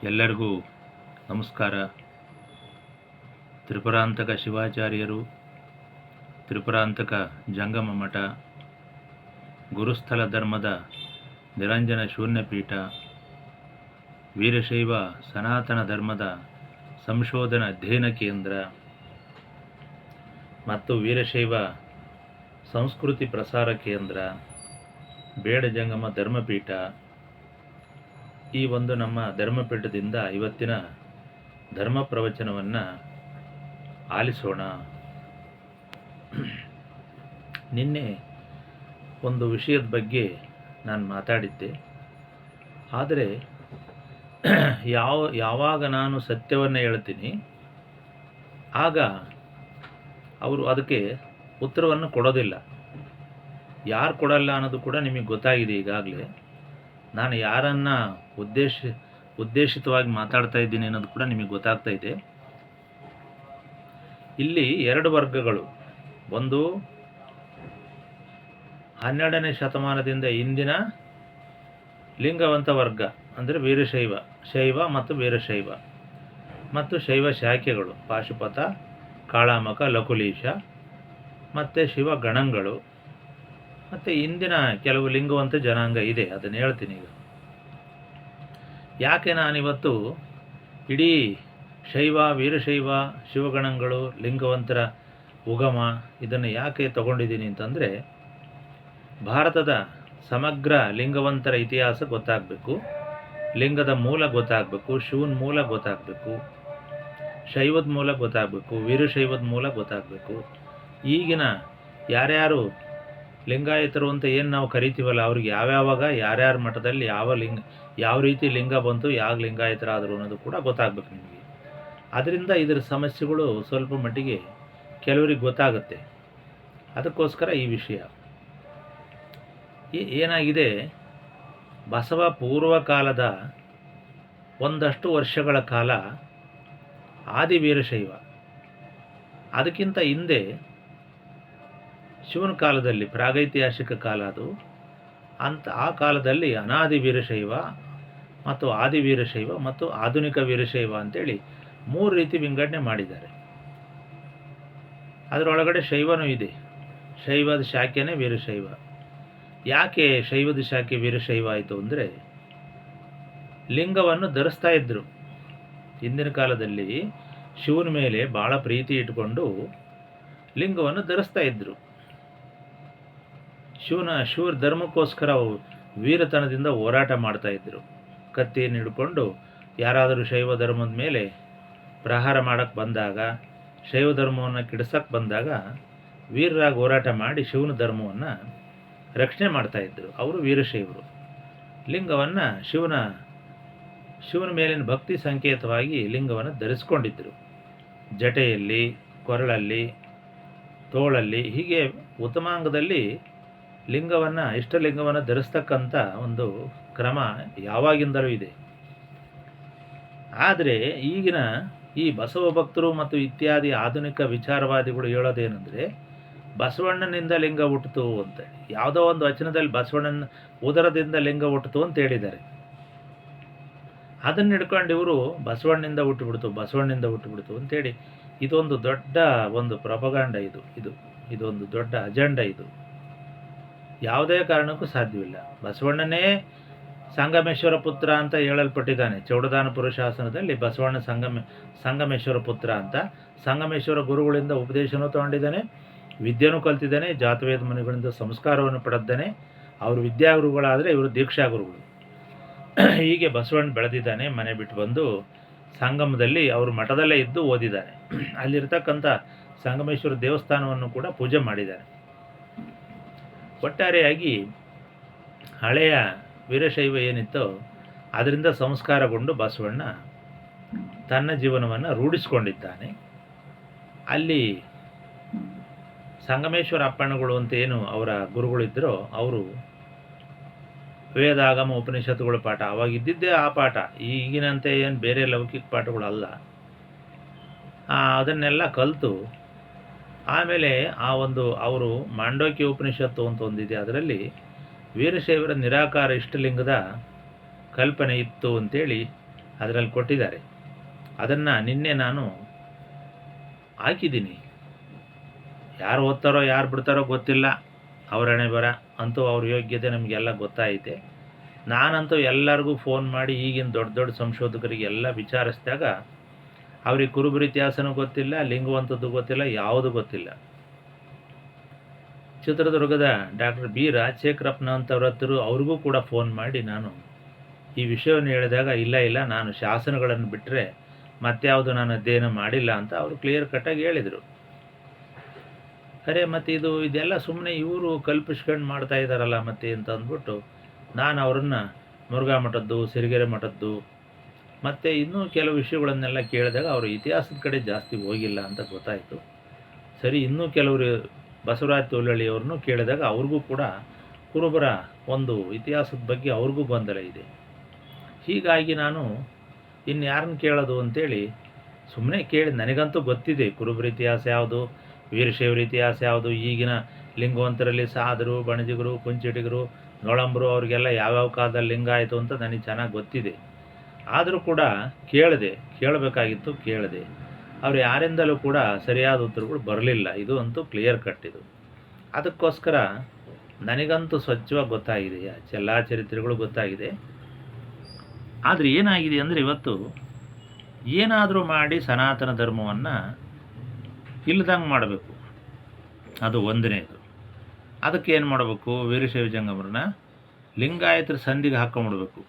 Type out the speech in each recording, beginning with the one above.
ಎಲ್ಲರಿಗೂ ನಮಸ್ಕಾರ. ತ್ರಿಪುರಾಂತಕ ಶಿವಾಚಾರ್ಯರು, ತ್ರಿಪುರಾಂತಕ ಜಂಗಮ ಮಠ, ಗುರುಸ್ಥಳ ಧರ್ಮದ ನಿರಂಜನ ಶೂನ್ಯಪೀಠ, ವೀರಶೈವ ಸನಾತನ ಧರ್ಮದ ಸಂಶೋಧನಾ ಅಧ್ಯಯನ ಕೇಂದ್ರ ಮತ್ತು ವೀರಶೈವ ಸಂಸ್ಕೃತಿ ಪ್ರಸಾರ ಕೇಂದ್ರ, ಬೇಡ ಜಂಗಮ ಧರ್ಮಪೀಠ, ಈ ಒಂದು ನಮ್ಮ ಧರ್ಮಪೀಠದಿಂದ ಇವತ್ತಿನ ಧರ್ಮ ಪ್ರವಚನವನ್ನು ಆಲಿಸೋಣ. ನಿನ್ನೆ ಒಂದು ವಿಷಯದ ಬಗ್ಗೆ ನಾನು ಮಾತಾಡಿದ್ದೆ. ಆದರೆ ಯಾವಾಗ ನಾನು ಸತ್ಯವನ್ನು ಹೇಳ್ತೀನಿ ಆಗ ಅವರು ಅದಕ್ಕೆ ಉತ್ತರವನ್ನು ಕೊಡೋದಿಲ್ಲ. ಯಾರು ಕೊಡಲ್ಲ ಅನ್ನೋದು ಕೂಡ ನಿಮಗೆ ಗೊತ್ತಾಗಿದೆ. ಈಗಾಗಲೇ ನಾನು ಯಾರನ್ನು ಉದ್ದೇಶಿತವಾಗಿ ಮಾತಾಡ್ತಾ ಇದ್ದೀನಿ ಅನ್ನೋದು ಕೂಡ ನಿಮಗೆ ಗೊತ್ತಾಗ್ತಾ ಇದೆ. ಇಲ್ಲಿ ಎರಡು ವರ್ಗಗಳು. ಒಂದು 12ನೇ ಶತಮಾನದಿಂದ ಇಂದಿನ ಲಿಂಗವಂತ ವರ್ಗ, ಅಂದರೆ ವೀರಶೈವ, ಶೈವ ಮತ್ತು ವೀರಶೈವ, ಮತ್ತು ಶೈವ ಶಾಖೆಗಳು ಪಾಶುಪತ, ಕಾಳಾಮಕ, ಲಕುಲೀಶ ಮತ್ತು ಶಿವಗಣಗಳು, ಮತ್ತು ಇಂದಿನ ಕೆಲವು ಲಿಂಗವಂತ ಜನಾಂಗ ಇದೆ. ಅದನ್ನು ಹೇಳ್ತೀನಿ ಈಗ. ಯಾಕೆ ನಾನಿವತ್ತು ಇಡೀ ಶೈವ, ವೀರಶೈವ, ಶಿವಗಣಗಳು, ಲಿಂಗವಂತರ ಉಗಮ ಇದನ್ನು ಯಾಕೆ ತಗೊಂಡಿದ್ದೀನಿ ಅಂತಂದರೆ, ಭಾರತದ ಸಮಗ್ರ ಲಿಂಗವಂತರ ಇತಿಹಾಸ ಗೊತ್ತಾಗಬೇಕು, ಲಿಂಗದ ಮೂಲ ಗೊತ್ತಾಗಬೇಕು, ಶಿವನ ಮೂಲ ಗೊತ್ತಾಗಬೇಕು, ಶೈವದ ಮೂಲ ಗೊತ್ತಾಗಬೇಕು, ವೀರಶೈವದ ಮೂಲ ಗೊತ್ತಾಗಬೇಕು. ಈಗಿನ ಯಾರ್ಯಾರು ಲಿಂಗಾಯತರು ಅಂತ ಏನು ನಾವು ಕರಿತೀವಲ್ಲ, ಅವ್ರಿಗೆ ಯಾವ್ಯಾವಾಗ ಯಾರ್ಯಾರ ಮಠದಲ್ಲಿ ಯಾವ ರೀತಿ ಲಿಂಗ ಬಂತು, ಯಾವ ಲಿಂಗಾಯತರಾದರು ಅನ್ನೋದು ಕೂಡ ಗೊತ್ತಾಗಬೇಕು ನಿಮಗೆ. ಅದರಿಂದ ಇದರ ಸಮಸ್ಯೆಗಳು ಸ್ವಲ್ಪ ಮಟ್ಟಿಗೆ ಕೆಲವರಿಗೆ ಗೊತ್ತಾಗುತ್ತೆ. ಅದಕ್ಕೋಸ್ಕರ ಈ ವಿಷಯ ಏನಾಗಿದೆ, ಬಸವ ಪೂರ್ವಕಾಲದ ಒಂದಷ್ಟು ವರ್ಷಗಳ ಕಾಲ ಆದಿ ವೀರಶೈವ, ಅದಕ್ಕಿಂತ ಹಿಂದೆ ಶಿವನ ಕಾಲದಲ್ಲಿ ಪ್ರಾಗೈತಿಹಾಸಿಕ ಕಾಲ ಅದು. ಆ ಕಾಲದಲ್ಲಿ ಅನಾದಿ ವೀರಶೈವ ಮತ್ತು ಆದಿ ವೀರಶೈವ ಮತ್ತು ಆಧುನಿಕ ವೀರಶೈವ ಅಂತೇಳಿ 3 ರೀತಿ ವಿಂಗಡಣೆ ಮಾಡಿದ್ದಾರೆ. ಅದರೊಳಗಡೆ ಶೈವನೂ ಇದೆ. ಶೈವದ ಶಾಖೆನೇ ವೀರಶೈವ. ಯಾಕೆ ಶೈವದ ಶಾಖೆ ವೀರಶೈವ ಆಯಿತು ಅಂದರೆ, ಲಿಂಗವನ್ನು ಧರಿಸ್ತಾ ಇದ್ದರು. ಹಿಂದಿನ ಕಾಲದಲ್ಲಿ ಶಿವನ ಮೇಲೆ ಭಾಳ ಪ್ರೀತಿ ಇಟ್ಕೊಂಡು ಲಿಂಗವನ್ನು ಧರಿಸ್ತಾ ಇದ್ದರು. ಶಿವ ಧರ್ಮಕ್ಕೋಸ್ಕರ ವೀರತನದಿಂದ ಹೋರಾಟ ಮಾಡ್ತಾಯಿದ್ರು. ಕತ್ತಿಯನ್ನು ಹಿಡ್ಕೊಂಡು ಯಾರಾದರೂ ಶೈವ ಧರ್ಮದ ಮೇಲೆ ಪ್ರಹಾರ ಮಾಡೋಕ್ಕೆ ಬಂದಾಗ, ಶೈವ ಧರ್ಮವನ್ನು ಕೆಡಿಸೋಕ್ಕೆ ಬಂದಾಗ ವೀರರಾಗಿ ಹೋರಾಟ ಮಾಡಿ ಶಿವನ ಧರ್ಮವನ್ನು ರಕ್ಷಣೆ ಮಾಡ್ತಾಯಿದ್ರು. ಅವರು ವೀರಶೈವರು. ಲಿಂಗವನ್ನು ಶಿವನ ಮೇಲಿನ ಭಕ್ತಿ ಸಂಕೇತವಾಗಿ ಲಿಂಗವನ್ನು ಧರಿಸ್ಕೊಂಡಿದ್ದರು. ಜಟೆಯಲ್ಲಿ, ಕೊರಳಲ್ಲಿ, ತೋಳಲ್ಲಿ, ಹೀಗೆ ಉತ್ತಮಾಂಗದಲ್ಲಿ ಇಷ್ಟಲಿಂಗವನ್ನು ಧರಿಸ್ತಕ್ಕಂಥ ಒಂದು ಕ್ರಮ ಯಾವಾಗಿಂದಲೂ ಇದೆ. ಆದರೆ ಈಗಿನ ಈ ಬಸವ ಭಕ್ತರು ಮತ್ತು ಇತ್ಯಾದಿ ಆಧುನಿಕ ವಿಚಾರವಾದಿಗಳು ಹೇಳೋದೇನೆಂದರೆ, ಬಸವಣ್ಣನಿಂದ ಲಿಂಗ ಹುಟ್ಟಿತು ಅಂತ. ಯಾವುದೋ ಒಂದು ವಚನದಲ್ಲಿ ಬಸವಣ್ಣನ ಉದರದಿಂದ ಲಿಂಗ ಹುಟ್ಟಿತು ಅಂತ ಹೇಳಿದ್ದಾರೆ. ಅದನ್ನು ಹಿಡ್ಕೊಂಡು ಇವರು ಬಸವಣ್ಣಿಂದ ಹುಟ್ಟುಬಿಡ್ತು ಅಂತೇಳಿ ಇದೊಂದು ದೊಡ್ಡ ಒಂದು ಪ್ರೊಪಗಾಂಡ. ಇದೊಂದು ದೊಡ್ಡ ಅಜೆಂಡಾ. ಇದು ಯಾವುದೇ ಕಾರಣಕ್ಕೂ ಸಾಧ್ಯವಿಲ್ಲ. ಬಸವಣ್ಣನೇ ಸಂಗಮೇಶ್ವರ ಪುತ್ರ ಅಂತ ಹೇಳಲ್ಪಟ್ಟಿದ್ದಾನೆ. ಚೌಡದಾನಪುರ ಶಾಸನದಲ್ಲಿ ಬಸವಣ್ಣ ಸಂಗಮೇಶ್ವರ ಪುತ್ರ ಅಂತ. ಸಂಗಮೇಶ್ವರ ಗುರುಗಳಿಂದ ಉಪದೇಶನೂ ತಗೊಂಡಿದ್ದಾನೆ, ವಿದ್ಯೆನೂ ಕಲ್ತಿದ್ದಾನೆ, ಜಾತವೇದ ಮುನಿಗಳಿಂದ ಸಂಸ್ಕಾರವನ್ನು ಪಡೆದಿದ್ದಾನೆ. ಅವರು ವಿದ್ಯಾಗುರುಗಳಾದರೆ ಇವರು ದೀಕ್ಷಾ ಗುರುಗಳು. ಹೀಗೆ ಬಸವಣ್ಣ ಬೆಳೆದಿದ್ದಾನೆ. ಮನೆ ಬಿಟ್ಟು ಬಂದು ಸಂಗಮದಲ್ಲಿ ಅವರು ಮಠದಲ್ಲೇ ಇದ್ದು ಓದಿದ್ದಾನೆ. ಅಲ್ಲಿರ್ತಕ್ಕಂಥ ಸಂಗಮೇಶ್ವರ ದೇವಸ್ಥಾನವನ್ನು ಕೂಡ ಪೂಜೆ ಮಾಡಿದ್ದಾನೆ. ಒಟ್ಟಾರೆಯಾಗಿ ಹಳೆಯ ವೀರಶೈವ ಏನಿತ್ತೋ ಅದರಿಂದ ಸಂಸ್ಕಾರಗೊಂಡು ಬಸವಣ್ಣ ತನ್ನ ಜೀವನವನ್ನು ರೂಢಿಸಿಕೊಂಡಿದ್ದಾನೆ. ಅಲ್ಲಿ ಸಂಗಮೇಶ್ವರ ಅಪ್ಪಣ್ಣಗಳು ಅಂತ ಏನು ಅವರ ಗುರುಗಳಿದ್ದರೋ, ಅವರು ವೇದಾಗಮ ಉಪನಿಷತ್ತುಗಳ ಪಾಠ ಅವಾಗಿದ್ದಿದ್ದೇ ಆ ಪಾಠ. ಈಗಿನಂತೆ ಏನು ಬೇರೆ ಲೌಕಿಕ ಪಾಠಗಳಲ್ಲ. ಅದನ್ನೆಲ್ಲ ಕಲಿತು ಆಮೇಲೆ ಅವರು ಮಾಂಡೋಕ್ಯ ಉಪನಿಷತ್ತು ಅಂತ ಒಂದಿದೆ. ಅದರಲ್ಲಿ ವೀರಶೈವರ ನಿರಾಕಾರ ಇಷ್ಟಲಿಂಗದ ಕಲ್ಪನೆ ಇತ್ತು ಅಂತೇಳಿ ಅದರಲ್ಲಿ ಕೊಟ್ಟಿದ್ದಾರೆ. ಅದನ್ನು ನಿನ್ನೆ ನಾನು ಹಾಕಿದ್ದೀನಿ. ಯಾರು ಓದ್ತಾರೋ ಯಾರು ಬಿಡ್ತಾರೋ ಗೊತ್ತಿಲ್ಲ, ಅವ್ರ ಹಣೆ ಬರ. ಅಂತೂ ಅವ್ರ ಯೋಗ್ಯತೆ ನಮಗೆಲ್ಲ ಗೊತ್ತಾಯಿತೆ. ನಾನಂತೂ ಎಲ್ಲರಿಗೂ ಫೋನ್ ಮಾಡಿ ಈಗಿನ ದೊಡ್ಡ ದೊಡ್ಡ ಸಂಶೋಧಕರಿಗೆಲ್ಲ ವಿಚಾರಿಸಿದಾಗ ಅವ್ರಿಗೆ ಕುರುಬರ ಇತಿಹಾಸನೂ ಗೊತ್ತಿಲ್ಲ, ಲಿಂಗವಂತದ್ದು ಗೊತ್ತಿಲ್ಲ, ಯಾವುದೂ ಗೊತ್ತಿಲ್ಲ. ಚಿತ್ರದುರ್ಗದ ಡಾಕ್ಟರ್ ಬಿ ರಾಜಶೇಖರಪ್ಪನ ಅಂತವ್ರ ಹತ್ರ ಅವ್ರಿಗೂ ಕೂಡ ಫೋನ್ ಮಾಡಿ ನಾನು ಈ ವಿಷಯವನ್ನು ಹೇಳಿದಾಗ, ಇಲ್ಲ ನಾನು ಶಾಸನಗಳನ್ನು ಬಿಟ್ಟರೆ ಮತ್ಯಾವುದು ನಾನು ಅಧ್ಯಯನ ಮಾಡಿಲ್ಲ ಅಂತ ಅವರು ಕ್ಲಿಯರ್ ಕಟ್ಟಾಗಿ ಹೇಳಿದರು. ಅರೆ ಮತ್ತು ಇದೆಲ್ಲ ಸುಮ್ಮನೆ ಇವರು ಕಲ್ಪಿಸ್ಕೊಂಡು ಮಾಡ್ತಾ ಇದ್ದಾರಲ್ಲ ಮತ್ತೆ ಅಂತ ಅಂದ್ಬಿಟ್ಟು ನಾನು ಅವರನ್ನು ಮುರುಘಾ ಮಠದ್ದು, ಸಿರಿಗೆರೆ ಮಠದ್ದು ಮತ್ತು ಇನ್ನೂ ಕೆಲವು ವಿಷಯಗಳನ್ನೆಲ್ಲ ಕೇಳಿದಾಗ ಅವರು ಇತಿಹಾಸದ ಕಡೆ ಜಾಸ್ತಿ ಹೋಗಿಲ್ಲ ಅಂತ ಗೊತ್ತಾಯಿತು. ಸರಿ, ಇನ್ನೂ ಕೆಲವರು ಬಸವರಾಜ ತೋಲಹಳ್ಳಿಯವ್ರನ್ನೂ ಕೇಳಿದಾಗ ಅವ್ರಿಗೂ ಕೂಡ ಕುರುಬರ ಒಂದು ಇತಿಹಾಸದ ಬಗ್ಗೆ ಅವ್ರಿಗೂ ಗೊಂದಲ ಇದೆ. ಹೀಗಾಗಿ ನಾನು ಇನ್ಯಾರನ್ನು ಕೇಳೋದು ಅಂತೇಳಿ ಸುಮ್ಮನೆ ಕೇಳಿ, ನನಗಂತೂ ಗೊತ್ತಿದೆ ಕುರುಬರ ಇತಿಹಾಸ ಯಾವುದು, ವೀರಶೈವರ ಇತಿಹಾಸ ಯಾವುದು, ಈಗಿನ ಲಿಂಗವಂತರಲ್ಲಿ ಸಾದರು, ಬಣಜಿಗರು, ಕುಂಚಿಟಿಗರು, ನೊಳಂಬರು ಅವ್ರಿಗೆಲ್ಲ ಯಾವ್ಯಾವ ಕಾಲದಲ್ಲಿ ಲಿಂಗ ಆಯಿತು ಅಂತ ನನಗೆ ಚೆನ್ನಾಗಿ ಗೊತ್ತಿದೆ. ಆದರೂ ಕೂಡ ಕೇಳಬೇಕಾಗಿತ್ತು. ಅವ್ರು ಯಾರಿಂದಲೂ ಕೂಡ ಸರಿಯಾದ ಉತ್ತರಗಳು ಬರಲಿಲ್ಲ. ಇದು ಅಂತೂ ಕ್ಲಿಯರ್ ಕಟ್ ಇದು. ಅದಕ್ಕೋಸ್ಕರ ನನಗಂತೂ ಸ್ವಚ್ಛವಾಗಿ ಗೊತ್ತಾಗಿದೆ, ಎಲ್ಲ ಚರಿತ್ರೆಗಳು ಗೊತ್ತಾಗಿದೆ. ಆದರೆ ಏನಾಗಿದೆ ಅಂದರೆ ಇವತ್ತು ಏನಾದರೂ ಮಾಡಿ ಸನಾತನ ಧರ್ಮವನ್ನು ಇಲ್ಲದಂಗೆ ಮಾಡಬೇಕು, ಅದು ಒಂದನೇದು. ಅದಕ್ಕೆ ಏನು ಮಾಡಬೇಕು, ವೀರಶೈವ ಜಂಗಮರನ್ನ ಲಿಂಗಾಯತರ ಸಂಧಿಗೆ ಹಾಕ್ಕೊಂಬಿಡ್ಬೇಕು.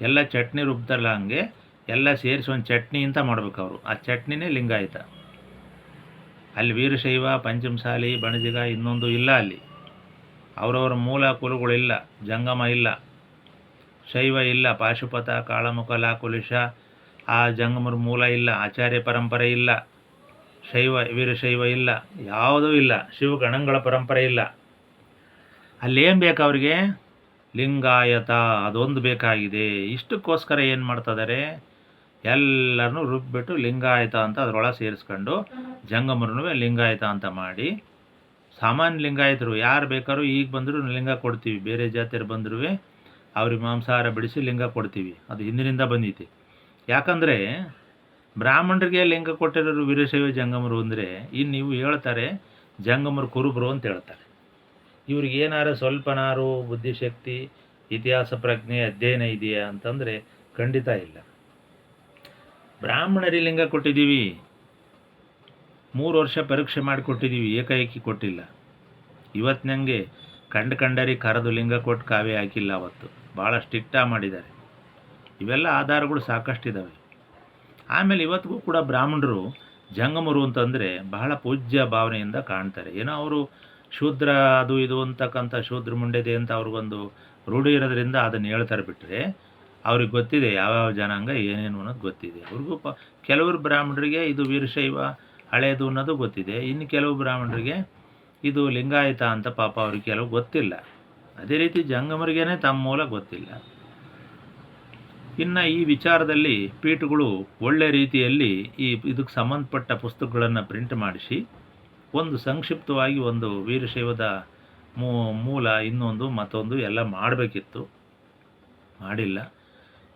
ಎಲ್ಲ ಚಟ್ನಿ ರುಬ್ತಾರಲ್ಲ ಹಂಗೆ ಎಲ್ಲ ಸೇರಿಸಿ ಒಂದು ಚಟ್ನಿ ಅಂತ ಮಾಡ್ಬೇಕು ಅವರು. ಆ ಚಟ್ನಿನೇ ಲಿಂಗಾಯತ. ಅಲ್ಲಿ ವೀರಶೈವ, ಪಂಚಮಸಾಲಿ, ಬಣಜಿಗ ಇನ್ನೊಂದು ಇಲ್ಲ. ಅಲ್ಲಿ ಅವರವರ ಮೂಲ ಕುಲಗಳಿಲ್ಲ, ಜಂಗಮ ಇಲ್ಲ, ಶೈವ ಇಲ್ಲ, ಪಾಶುಪತ, ಕಾಳಮುಖ, ಲಾಕುಲಿಶ ಆ ಜಂಗಮರ ಮೂಲ ಇಲ್ಲ, ಆಚಾರ್ಯ ಪರಂಪರೆ ಇಲ್ಲ, ವೀರಶೈವ ಇಲ್ಲ, ಯಾವುದೂ ಇಲ್ಲ, ಶಿವಗಣಗಳ ಪರಂಪರೆ ಇಲ್ಲ. ಅಲ್ಲೇನು ಬೇಕು ಅವರಿಗೆ, ಲಿಂಗಾಯತ ಅದೊಂದು ಬೇಕಾಗಿದೆ. ಇಷ್ಟಕ್ಕೋಸ್ಕರ ಏನು ಮಾಡ್ತಿದ್ದಾರೆ, ಎಲ್ಲರನ್ನೂ ರುಬ್ಬಿಬಿಟ್ಟು ಲಿಂಗಾಯತ ಅಂತ ಅದರೊಳಗೆ ಸೇರಿಸ್ಕೊಂಡು ಜಂಗಮರನ್ನೂ ಲಿಂಗಾಯತ ಅಂತ ಮಾಡಿ, ಸಾಮಾನ್ಯ ಲಿಂಗಾಯತರು ಯಾರು ಬೇಕಾದ್ರೂ ಈಗ ಬಂದರೂ ಲಿಂಗ ಕೊಡ್ತೀವಿ, ಬೇರೆ ಜಾತಿಯರು ಬಂದರೂ ಅವ್ರಿಗೆ ಮಾಂಸಾಹಾರ ಬಿಡಿಸಿ ಲಿಂಗ ಕೊಡ್ತೀವಿ. ಅದು ಹಿಂದಿನಿಂದ ಬಂದೈತಿ. ಯಾಕಂದರೆ ಬ್ರಾಹ್ಮಣರಿಗೆ ಲಿಂಗ ಕೊಟ್ಟಿರೋರು ವೀರಶೈವ ಜಂಗಮರು ಅಂದರೆ, ಇನ್ನು ನೀವು ಹೇಳ್ತಾರೆ ಜಂಗಮರು ಕುರುಬರು ಅಂತ ಹೇಳ್ತಾರೆ. ಇವ್ರಿಗೆ ಏನಾರು ಸ್ವಲ್ಪನಾರು ಬುದ್ಧಿಶಕ್ತಿ, ಇತಿಹಾಸ ಪ್ರಜ್ಞೆ, ಅಧ್ಯಯನ ಇದೆಯಾ ಅಂತಂದರೆ ಖಂಡಿತ ಇಲ್ಲ. ಬ್ರಾಹ್ಮಣರಿಗೆ ಲಿಂಗ ಕೊಟ್ಟಿದ್ದೀವಿ, 3 ವರ್ಷ ಪರೀಕ್ಷೆ ಮಾಡಿ ಕೊಟ್ಟಿದ್ದೀವಿ, ಏಕಾಏಕಿ ಕೊಟ್ಟಿಲ್ಲ. ಇವತ್ತಿನಂಗೆ ಕಂಡರಿಗೆ ಕರೆದು ಲಿಂಗ ಕೊಟ್ಟು ಕಾವೇ ಹಾಕಿಲ್ಲ. ಅವತ್ತು ಭಾಳ ಸ್ಟ್ರಿಕ್ಟಾಗಿ ಮಾಡಿದ್ದಾರೆ. ಇವೆಲ್ಲ ಆಧಾರಗಳು ಸಾಕಷ್ಟಿದ್ದಾವೆ. ಆಮೇಲೆ ಇವತ್ತಿಗೂ ಕೂಡ ಬ್ರಾಹ್ಮಣರು ಜಂಗಮರು ಅಂತಂದರೆ ಬಹಳ ಪೂಜ್ಯ ಭಾವನೆಯಿಂದ ಕಾಣ್ತಾರೆ. ಏನೋ ಅವರು ಶೂದ್ರ ಅದು ಇದು ಅಂತಕ್ಕಂಥ ಶೂದ್ರ ಮುಂಡೆದೆ ಅಂತ ಅವ್ರಿಗೊಂದು ರೂಢಿ ಇರೋದ್ರಿಂದ ಅದನ್ನು ಹೇಳ್ತಾರೆ. ಬಿಟ್ಟರೆ ಅವ್ರಿಗೆ ಗೊತ್ತಿದೆ ಯಾವ್ಯಾವ ಜನಾಂಗ ಏನೇನು ಅನ್ನೋದು ಗೊತ್ತಿದೆ. ಅವ್ರಿಗೂ ಕೆಲವರು ಬ್ರಾಹ್ಮಣರಿಗೆ ಇದು ವೀರಶೈವ ಹಳೇದು ಅನ್ನೋದು ಗೊತ್ತಿದೆ. ಇನ್ನು ಕೆಲವು ಬ್ರಾಹ್ಮಣರಿಗೆ ಇದು ಲಿಂಗಾಯತ ಅಂತ ಪಾಪ ಅವ್ರಿಗೆ ಕೆಲವು ಗೊತ್ತಿಲ್ಲ. ಅದೇ ರೀತಿ ಜಂಗಮರಿಗೇ ತಮ್ಮ ಮೂಲ ಗೊತ್ತಿಲ್ಲ. ಇನ್ನು ಈ ವಿಚಾರದಲ್ಲಿ ಪೀಠಗಳು ಒಳ್ಳೆ ರೀತಿಯಲ್ಲಿ ಇದಕ್ಕೆ ಸಂಬಂಧಪಟ್ಟ ಪುಸ್ತಕಗಳನ್ನು ಪ್ರಿಂಟ್ ಮಾಡಿಸಿ ಒಂದು ಸಂಕ್ಷಿಪ್ತವಾಗಿ ಒಂದು ವೀರಶೈವದ ಮೂಲ ಇನ್ನೊಂದು ಮತ್ತೊಂದು ಎಲ್ಲ ಮಾಡಬೇಕಿತ್ತು, ಮಾಡಿಲ್ಲ.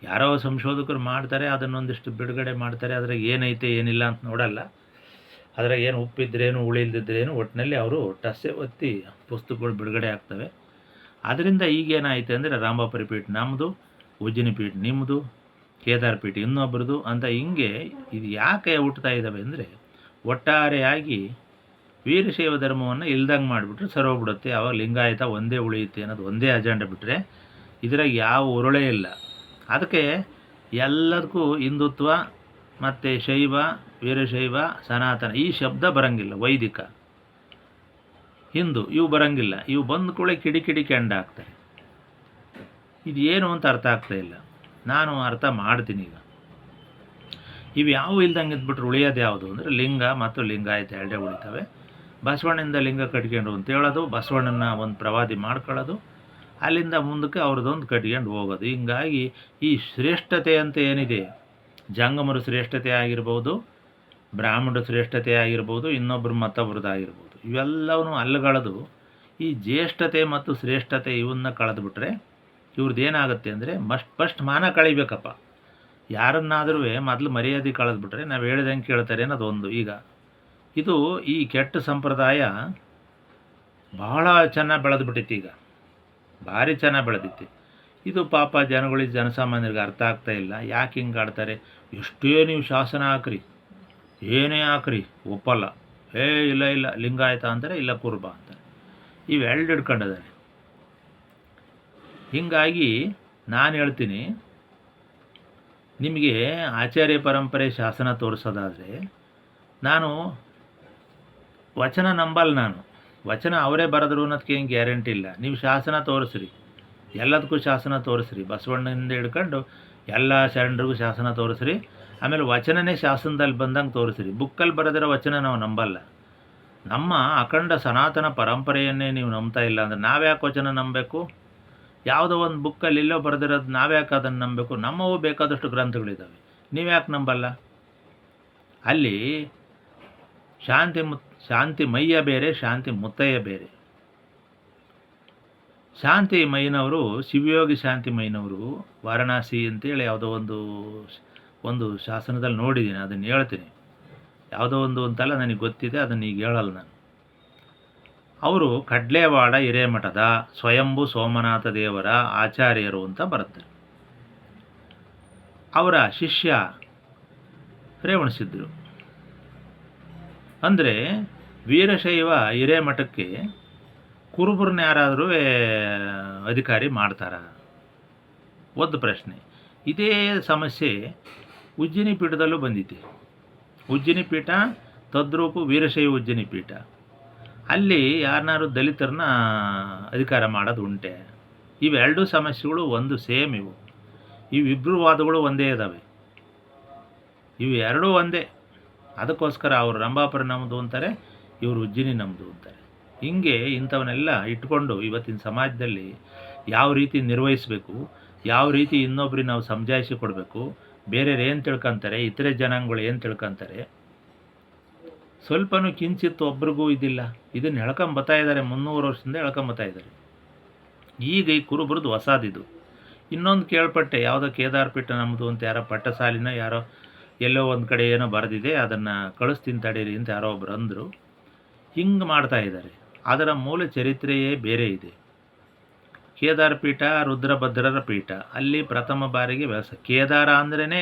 ಯಾರೋ ಸಂಶೋಧಕರು ಮಾಡ್ತಾರೆ, ಅದನ್ನೊಂದಿಷ್ಟು ಬಿಡುಗಡೆ ಮಾಡ್ತಾರೆ. ಅದ್ರಾಗ ಏನೈತೆ ಏನಿಲ್ಲ ಅಂತ ನೋಡಲ್ಲ. ಅದ್ರಾಗ ಏನು ಉಪ್ಪಿದ್ರೇನು ಉಳಿಲ್ದಿದ್ರೇನು ಒಟ್ಟಿನಲ್ಲಿ ಅವರು ಟಸ್ಸೆ ಒತ್ತಿ ಪುಸ್ತಕಗಳು ಬಿಡುಗಡೆ ಆಗ್ತವೆ. ಅದರಿಂದ ಈಗೇನಾಯಿತು ಅಂದರೆ ರಾಮಪುರಿ ಪೀಠ ನಮ್ಮದು, ಉಜ್ಜಿನಿ ಪೀಠ ನಿಮ್ಮದು, ಕೇದಾರ ಪೀಠ ಇನ್ನೊಬ್ಬರದು ಅಂತ ಹಿಂಗೆ ಇದು ಯಾಕೆ ಹುಟ್ಟುತ್ತಾ ಇದ್ದಾವೆ ಅಂದರೆ, ಒಟ್ಟಾರೆಯಾಗಿ ವೀರಶೈವ ಧರ್ಮವನ್ನು ಇಲ್ದಂಗೆ ಮಾಡಿಬಿಟ್ರೆ ಸರೋಗ್ಬಿಡುತ್ತೆ. ಆವಾಗ ಲಿಂಗಾಯತ ಒಂದೇ ಉಳಿಯುತ್ತೆ ಅನ್ನೋದು ಒಂದೇ ಅಜೆಂಡ ಬಿಟ್ಟರೆ ಇದ್ರಾಗ ಯಾವ ಉರುಳೇ ಇಲ್ಲ. ಅದಕ್ಕೆ ಎಲ್ಲದಕ್ಕೂ ಹಿಂದುತ್ವ ಮತ್ತು ಶೈವ, ವೀರಶೈವ, ಸನಾತನ ಈ ಶಬ್ದ ಬರೋಂಗಿಲ್ಲ. ವೈದಿಕ, ಹಿಂದೂ ಇವು ಬರೋಂಗಿಲ್ಲ. ಇವು ಬಂದ ಕೂಡ ಕಿಡಿ ಕೆಂಡ ಆಗ್ತಾರೆ. ಇದು ಏನು ಅಂತ ಅರ್ಥ ಆಗ್ತಾ ಇಲ್ಲ. ನಾನು ಅರ್ಥ ಮಾಡ್ತೀನಿ. ಈಗ ಇವು ಯಾವ ಇಲ್ದಂಗೆ ಇದ್ಬಿಟ್ರೆ ಉಳಿಯೋದು ಯಾವುದು ಅಂದರೆ ಲಿಂಗ ಮತ್ತು ಲಿಂಗಾಯತ ಎರಡೇ ಉಳಿತವೆ. ಬಸವಣ್ಣನಿಂದ ಲಿಂಗ ಕಟ್ಕೊಂಡು ಅಂತ ಹೇಳೋದು, ಬಸವಣ್ಣನ ಒಂದು ಪ್ರವಾದಿ ಮಾಡ್ಕೊಳ್ಳೋದು, ಅಲ್ಲಿಂದ ಮುಂದಕ್ಕೆ ಅವ್ರದ್ದೊಂದು ಕಟ್ಕೊಂಡು ಹೋಗೋದು. ಹಿಂಗಾಗಿ ಈ ಶ್ರೇಷ್ಠತೆ ಅಂತ ಏನಿದೆ, ಜಂಗಮರು ಶ್ರೇಷ್ಠತೆ ಆಗಿರ್ಬೋದು, ಬ್ರಾಹ್ಮಣರು ಶ್ರೇಷ್ಠತೆ ಆಗಿರ್ಬೋದು, ಇನ್ನೊಬ್ಬರು ಮತ್ತೊಬ್ಬರದ್ದಾಗಿರ್ಬೋದು, ಇವೆಲ್ಲವೂ ಅಲ್ಲಗಳದು ಈ ಜ್ಯೇಷ್ಠತೆ ಮತ್ತು ಶ್ರೇಷ್ಠತೆ ಇವನ್ನ ಕಳೆದುಬಿಟ್ರೆ ಇವ್ರದ್ದು ಏನಾಗುತ್ತೆ ಅಂದರೆ ಫಸ್ಟ್ ಮಾನ ಕಳಿಬೇಕಪ್ಪ. ಯಾರನ್ನಾದ್ರೂ ಮೊದಲು ಮರ್ಯಾದೆ ಕಳೆದ್ಬಿಟ್ರೆ ನಾವು ಹೇಳ್ದಂಗೆ ಕೇಳ್ತಾರೆ ಅನ್ನೋದೊಂದು. ಈಗ ಇದು ಈ ಕೆಟ್ಟ ಸಂಪ್ರದಾಯ ಭಾಳ ಚೆನ್ನಾಗಿ ಬೆಳೆದ್ಬಿಟ್ಟೈತಿ. ಈಗ ಭಾರಿ ಚೆನ್ನಾಗಿ ಬೆಳೆದೈತಿ. ಇದು ಪಾಪ ಜನಗಳಿಗೆ, ಜನಸಾಮಾನ್ಯರಿಗೆ ಅರ್ಥ ಆಗ್ತಾ ಇಲ್ಲ. ಯಾಕೆ ಹಿಂಗೆ ಆಡ್ತಾರೆ? ಎಷ್ಟೇ ನೀವು ಶಾಸನ ಹಾಕ್ರಿ, ಏನೇ ಹಾಕ್ರಿ ಒಪ್ಪಲ್ಲ. ಇಲ್ಲ ಇಲ್ಲ ಲಿಂಗಾಯತ ಅಂತಾರೆ, ಇಲ್ಲ ಕುರುಬ ಅಂತಾರೆ. ಇವೆರಡು ಹಿಡ್ಕೊಂಡಿದ್ದಾರೆ. ಹೀಗಾಗಿ ನಾನು ಹೇಳ್ತೀನಿ, ನಿಮಗೆ ಆಚಾರ್ಯ ಪರಂಪರೆ ಶಾಸನ ತೋರಿಸೋದಾದರೆ ನಾನು ವಚನ ನಂಬಲ್ಲ. ನಾನು ವಚನ ಅವರೇ ಬರೆದ್ರು ಅನ್ನೋದಕ್ಕೆ ಏನು ಗ್ಯಾರಂಟಿ ಇಲ್ಲ. ನೀವು ಶಾಸನ ತೋರಿಸ್ರಿ, ಎಲ್ಲದಕ್ಕೂ ಶಾಸನ ತೋರಿಸ್ರಿ. ಬಸವಣ್ಣನಿಂದ ಹಿಡ್ಕೊಂಡು ಎಲ್ಲ ಶರಣರಿಗೂ ಶಾಸನ ತೋರಿಸ್ರಿ. ಆಮೇಲೆ ವಚನನೇ ಶಾಸನದಲ್ಲಿ ಬಂದಂಗೆ ತೋರಿಸ್ರಿ. ಬುಕ್ಕಲ್ಲಿ ಬರೆದಿರೋ ವಚನ ನಾವು ನಂಬಲ್ಲ. ನಮ್ಮ ಅಖಂಡ ಸನಾತನ ಪರಂಪರೆಯನ್ನೇ ನೀವು ನಂಬ್ತಾ ಇಲ್ಲ ಅಂದರೆ ನಾವ್ಯಾಕೆ ವಚನ ನಂಬಬೇಕು? ಯಾವುದೋ ಒಂದು ಬುಕ್ಕಲ್ಲಿ ಎಲ್ಲೋ ಬರೆದಿರೋದು ನಾವ್ಯಾಕೆ ಅದನ್ನು ನಂಬಬೇಕು? ನಮ್ಮವು ಬೇಕಾದಷ್ಟು ಗ್ರಂಥಗಳಿದ್ದಾವೆ, ನೀವ್ಯಾಕೆ ನಂಬಲ್ಲ? ಅಲ್ಲಿ ಶಾಂತಿ ಮಯ್ಯ ಬೇರೆ, ಶಾಂತಿ ಮುತ್ತಯ್ಯ ಬೇರೆ. ಶಾಂತಿ ಮೈನವರು, ಶಿವಯೋಗಿ ಶಾಂತಿ ಮೈನವರು ವಾರಣಾಸಿ ಅಂತೇಳಿ ಯಾವುದೋ ಒಂದು ಶಾಸನದಲ್ಲಿ ನೋಡಿದ್ದೀನಿ. ಅದನ್ನು ಹೇಳ್ತೀನಿ. ಯಾವುದೋ ಒಂದು ಅಂತಲ್ಲ, ನನಗೆ ಗೊತ್ತಿದೆ, ಅದನ್ನು ಈಗ ಹೇಳಲ್ಲ ನಾನು. ಅವರು ಕಡ್ಲೇವಾಡ ಹಿರೇಮಠದ ಸ್ವಯಂಭು ಸೋಮನಾಥ ದೇವರ ಆಚಾರ್ಯರು ಅಂತ ಬರುತ್ತಾರೆ. ಅವರ ಶಿಷ್ಯ ರೇವಣಸಿದ್ದರು. ಅಂದರೆ ವೀರಶೈವ ಹಿರೇಮಠಕ್ಕೆ ಕುರುಬರನ್ನ ಯಾರಾದರೂ ಅಧಿಕಾರಿ ಮಾಡ್ತಾರ? ಒಂದು ಪ್ರಶ್ನೆ. ಇದೇ ಸಮಸ್ಯೆ ಉಜ್ಜಿನಿ ಪೀಠದಲ್ಲೂ ಬಂದಿದೆ. ಉಜ್ಜಿನಿ ಪೀಠ ತದ್ರೂಪು ವೀರಶೈವ ಉಜ್ಜಿನಿ ಪೀಠ. ಅಲ್ಲಿ ಯಾರನ್ನಾರು ದಲಿತರನ್ನ ಅಧಿಕಾರ ಮಾಡೋದು ಉಂಟೆ? ಇವೆರಡೂ ಸಮಸ್ಯೆಗಳು ಒಂದು ಸೇಮ್. ಇವಿಬ್ಬರು ವಾದಗಳು ಒಂದೇ ಇದ್ದಾವೆ. ಇವು ಎರಡೂ ಒಂದೇ. ಅದಕ್ಕೋಸ್ಕರ ಅವರು ರಂಭಾಪುರ ನಮ್ಮದು ಅಂತಾರೆ, ಇವರು ಉಜ್ಜಿನಿ ನಮ್ಮದು ಅಂತಾರೆ. ಹೀಗೆ ಇಂಥವನ್ನೆಲ್ಲ ಇಟ್ಕೊಂಡು ಇವತ್ತಿನ ಸಮಾಜದಲ್ಲಿ ಯಾವ ರೀತಿ ನಿರ್ವಹಿಸಬೇಕು, ಯಾವ ರೀತಿ ಇನ್ನೊಬ್ರಿಗೆ ನಾವು ಸಮಜಾಯಿಸಿ ಕೊಡಬೇಕು, ಬೇರೆಯವ್ರು ಏನು ತಿಳ್ಕೊತಾರೆ, ಇತರೆ ಜನಾಂಗಗಳು ಏನು ತಿಳ್ಕೊತಾರೆ, ಸ್ವಲ್ಪನೂ ಕಿಂಚಿತ್ತು ಒಬ್ರಿಗೂ ಇದಿಲ್ಲ. ಇದನ್ನು ಹೇಳ್ಕೊಂಬತ್ತಾ ಇದ್ದಾರೆ, 300 ವರ್ಷದಿಂದ ಹೇಳ್ಕೊಂಬತ್ತಾ ಇದ್ದಾರೆ. ಈಗ ಈ ಕುರುಬರದ್ದು ಹೊಸದಿದು. ಇನ್ನೊಂದು ಕೇಳ್ಪಟ್ಟೆ, ಯಾವುದೋ ಕೇದಾರಪೀಠ ನಮ್ಮದು ಅಂತ ಯಾರೋ ಪಟ್ಟಸಾಲಿನ ಯಾರೋ ಎಲ್ಲೋ ಒಂದು ಕಡೆ ಏನೋ ಬರೆದಿದೆ, ಅದನ್ನು ಕಳಿಸ್ತೀನಿ ತಡೀರಿ ಅಂತ ಯಾರೋ ಒಬ್ರು ಅಂದರು. ಹಿಂಗೆ ಮಾಡ್ತಾ ಇದ್ದಾರೆ. ಅದರ ಮೂಲ ಚರಿತ್ರೆಯೇ ಬೇರೆ ಇದೆ. ಕೇದಾರಪೀಠ ರುದ್ರಭದ್ರರ ಪೀಠ. ಅಲ್ಲಿ ಪ್ರಥಮ ಬಾರಿಗೆ ಕೇದಾರ ಅಂದ್ರೇ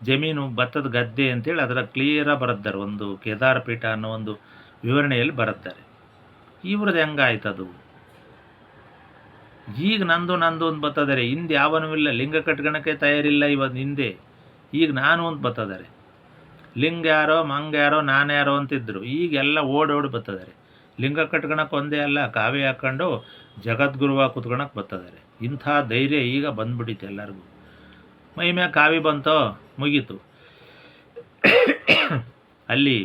ಜಮೀನು, ಭತ್ತದ ಗದ್ದೆ ಅಂತೇಳಿ ಅದರ ಕ್ಲಿಯರಾಗಿ ಬರೆದ್ದಾರೆ. ಒಂದು ಕೇದಾರಪೀಠ ಅನ್ನೋ ಒಂದು ವಿವರಣೆಯಲ್ಲಿ ಬರುತ್ತಾರೆ. ಇವ್ರದ್ದು ಹೆಂಗಾಯ್ತದು? ಈಗ ನಂದು ಅಂತ ಬರ್ತದಾರೆ. ಹಿಂದೆ ಯಾವನೂ ಇಲ್ಲ, ಲಿಂಗ ಕಟ್ಕೊಳಕ್ಕೆ ತಯಾರಿಲ್ಲ ಇವತ್ತು. ಹಿಂದೆ ಈಗ ನಾನು ಅಂತ ಬರ್ತದಾರೆ. ಲಿಂಗ ಯಾರೋ ಮಂಗ ಯಾರೋ ನಾನು ಯಾರೋ ಅಂತಿದ್ರು. ಈಗೆಲ್ಲ ಓಡೋಡಿ ಬರ್ತದಾರೆ. ಲಿಂಗ ಕಟ್ಕೊಳಕ್ಕೆ ಒಂದೇ ಅಲ್ಲ, ಕಾವಿ ಹಾಕ್ಕೊಂಡು ಜಗದ್ಗುರುವಾಗಿ ಕುತ್ಕೊಳಕ್ಕೆ ಬರ್ತದಾರೆ. ಇಂಥ ಧೈರ್ಯ ಈಗ ಬಂದ್ಬಿಟ್ಟಿತ್ತು ಎಲ್ಲರಿಗೂ. ಮೈ ಮ್ಯಾಗ ಕಾವಿ ಬಂತೋ ಮುಗೀತು. ಅಲ್ಲಿ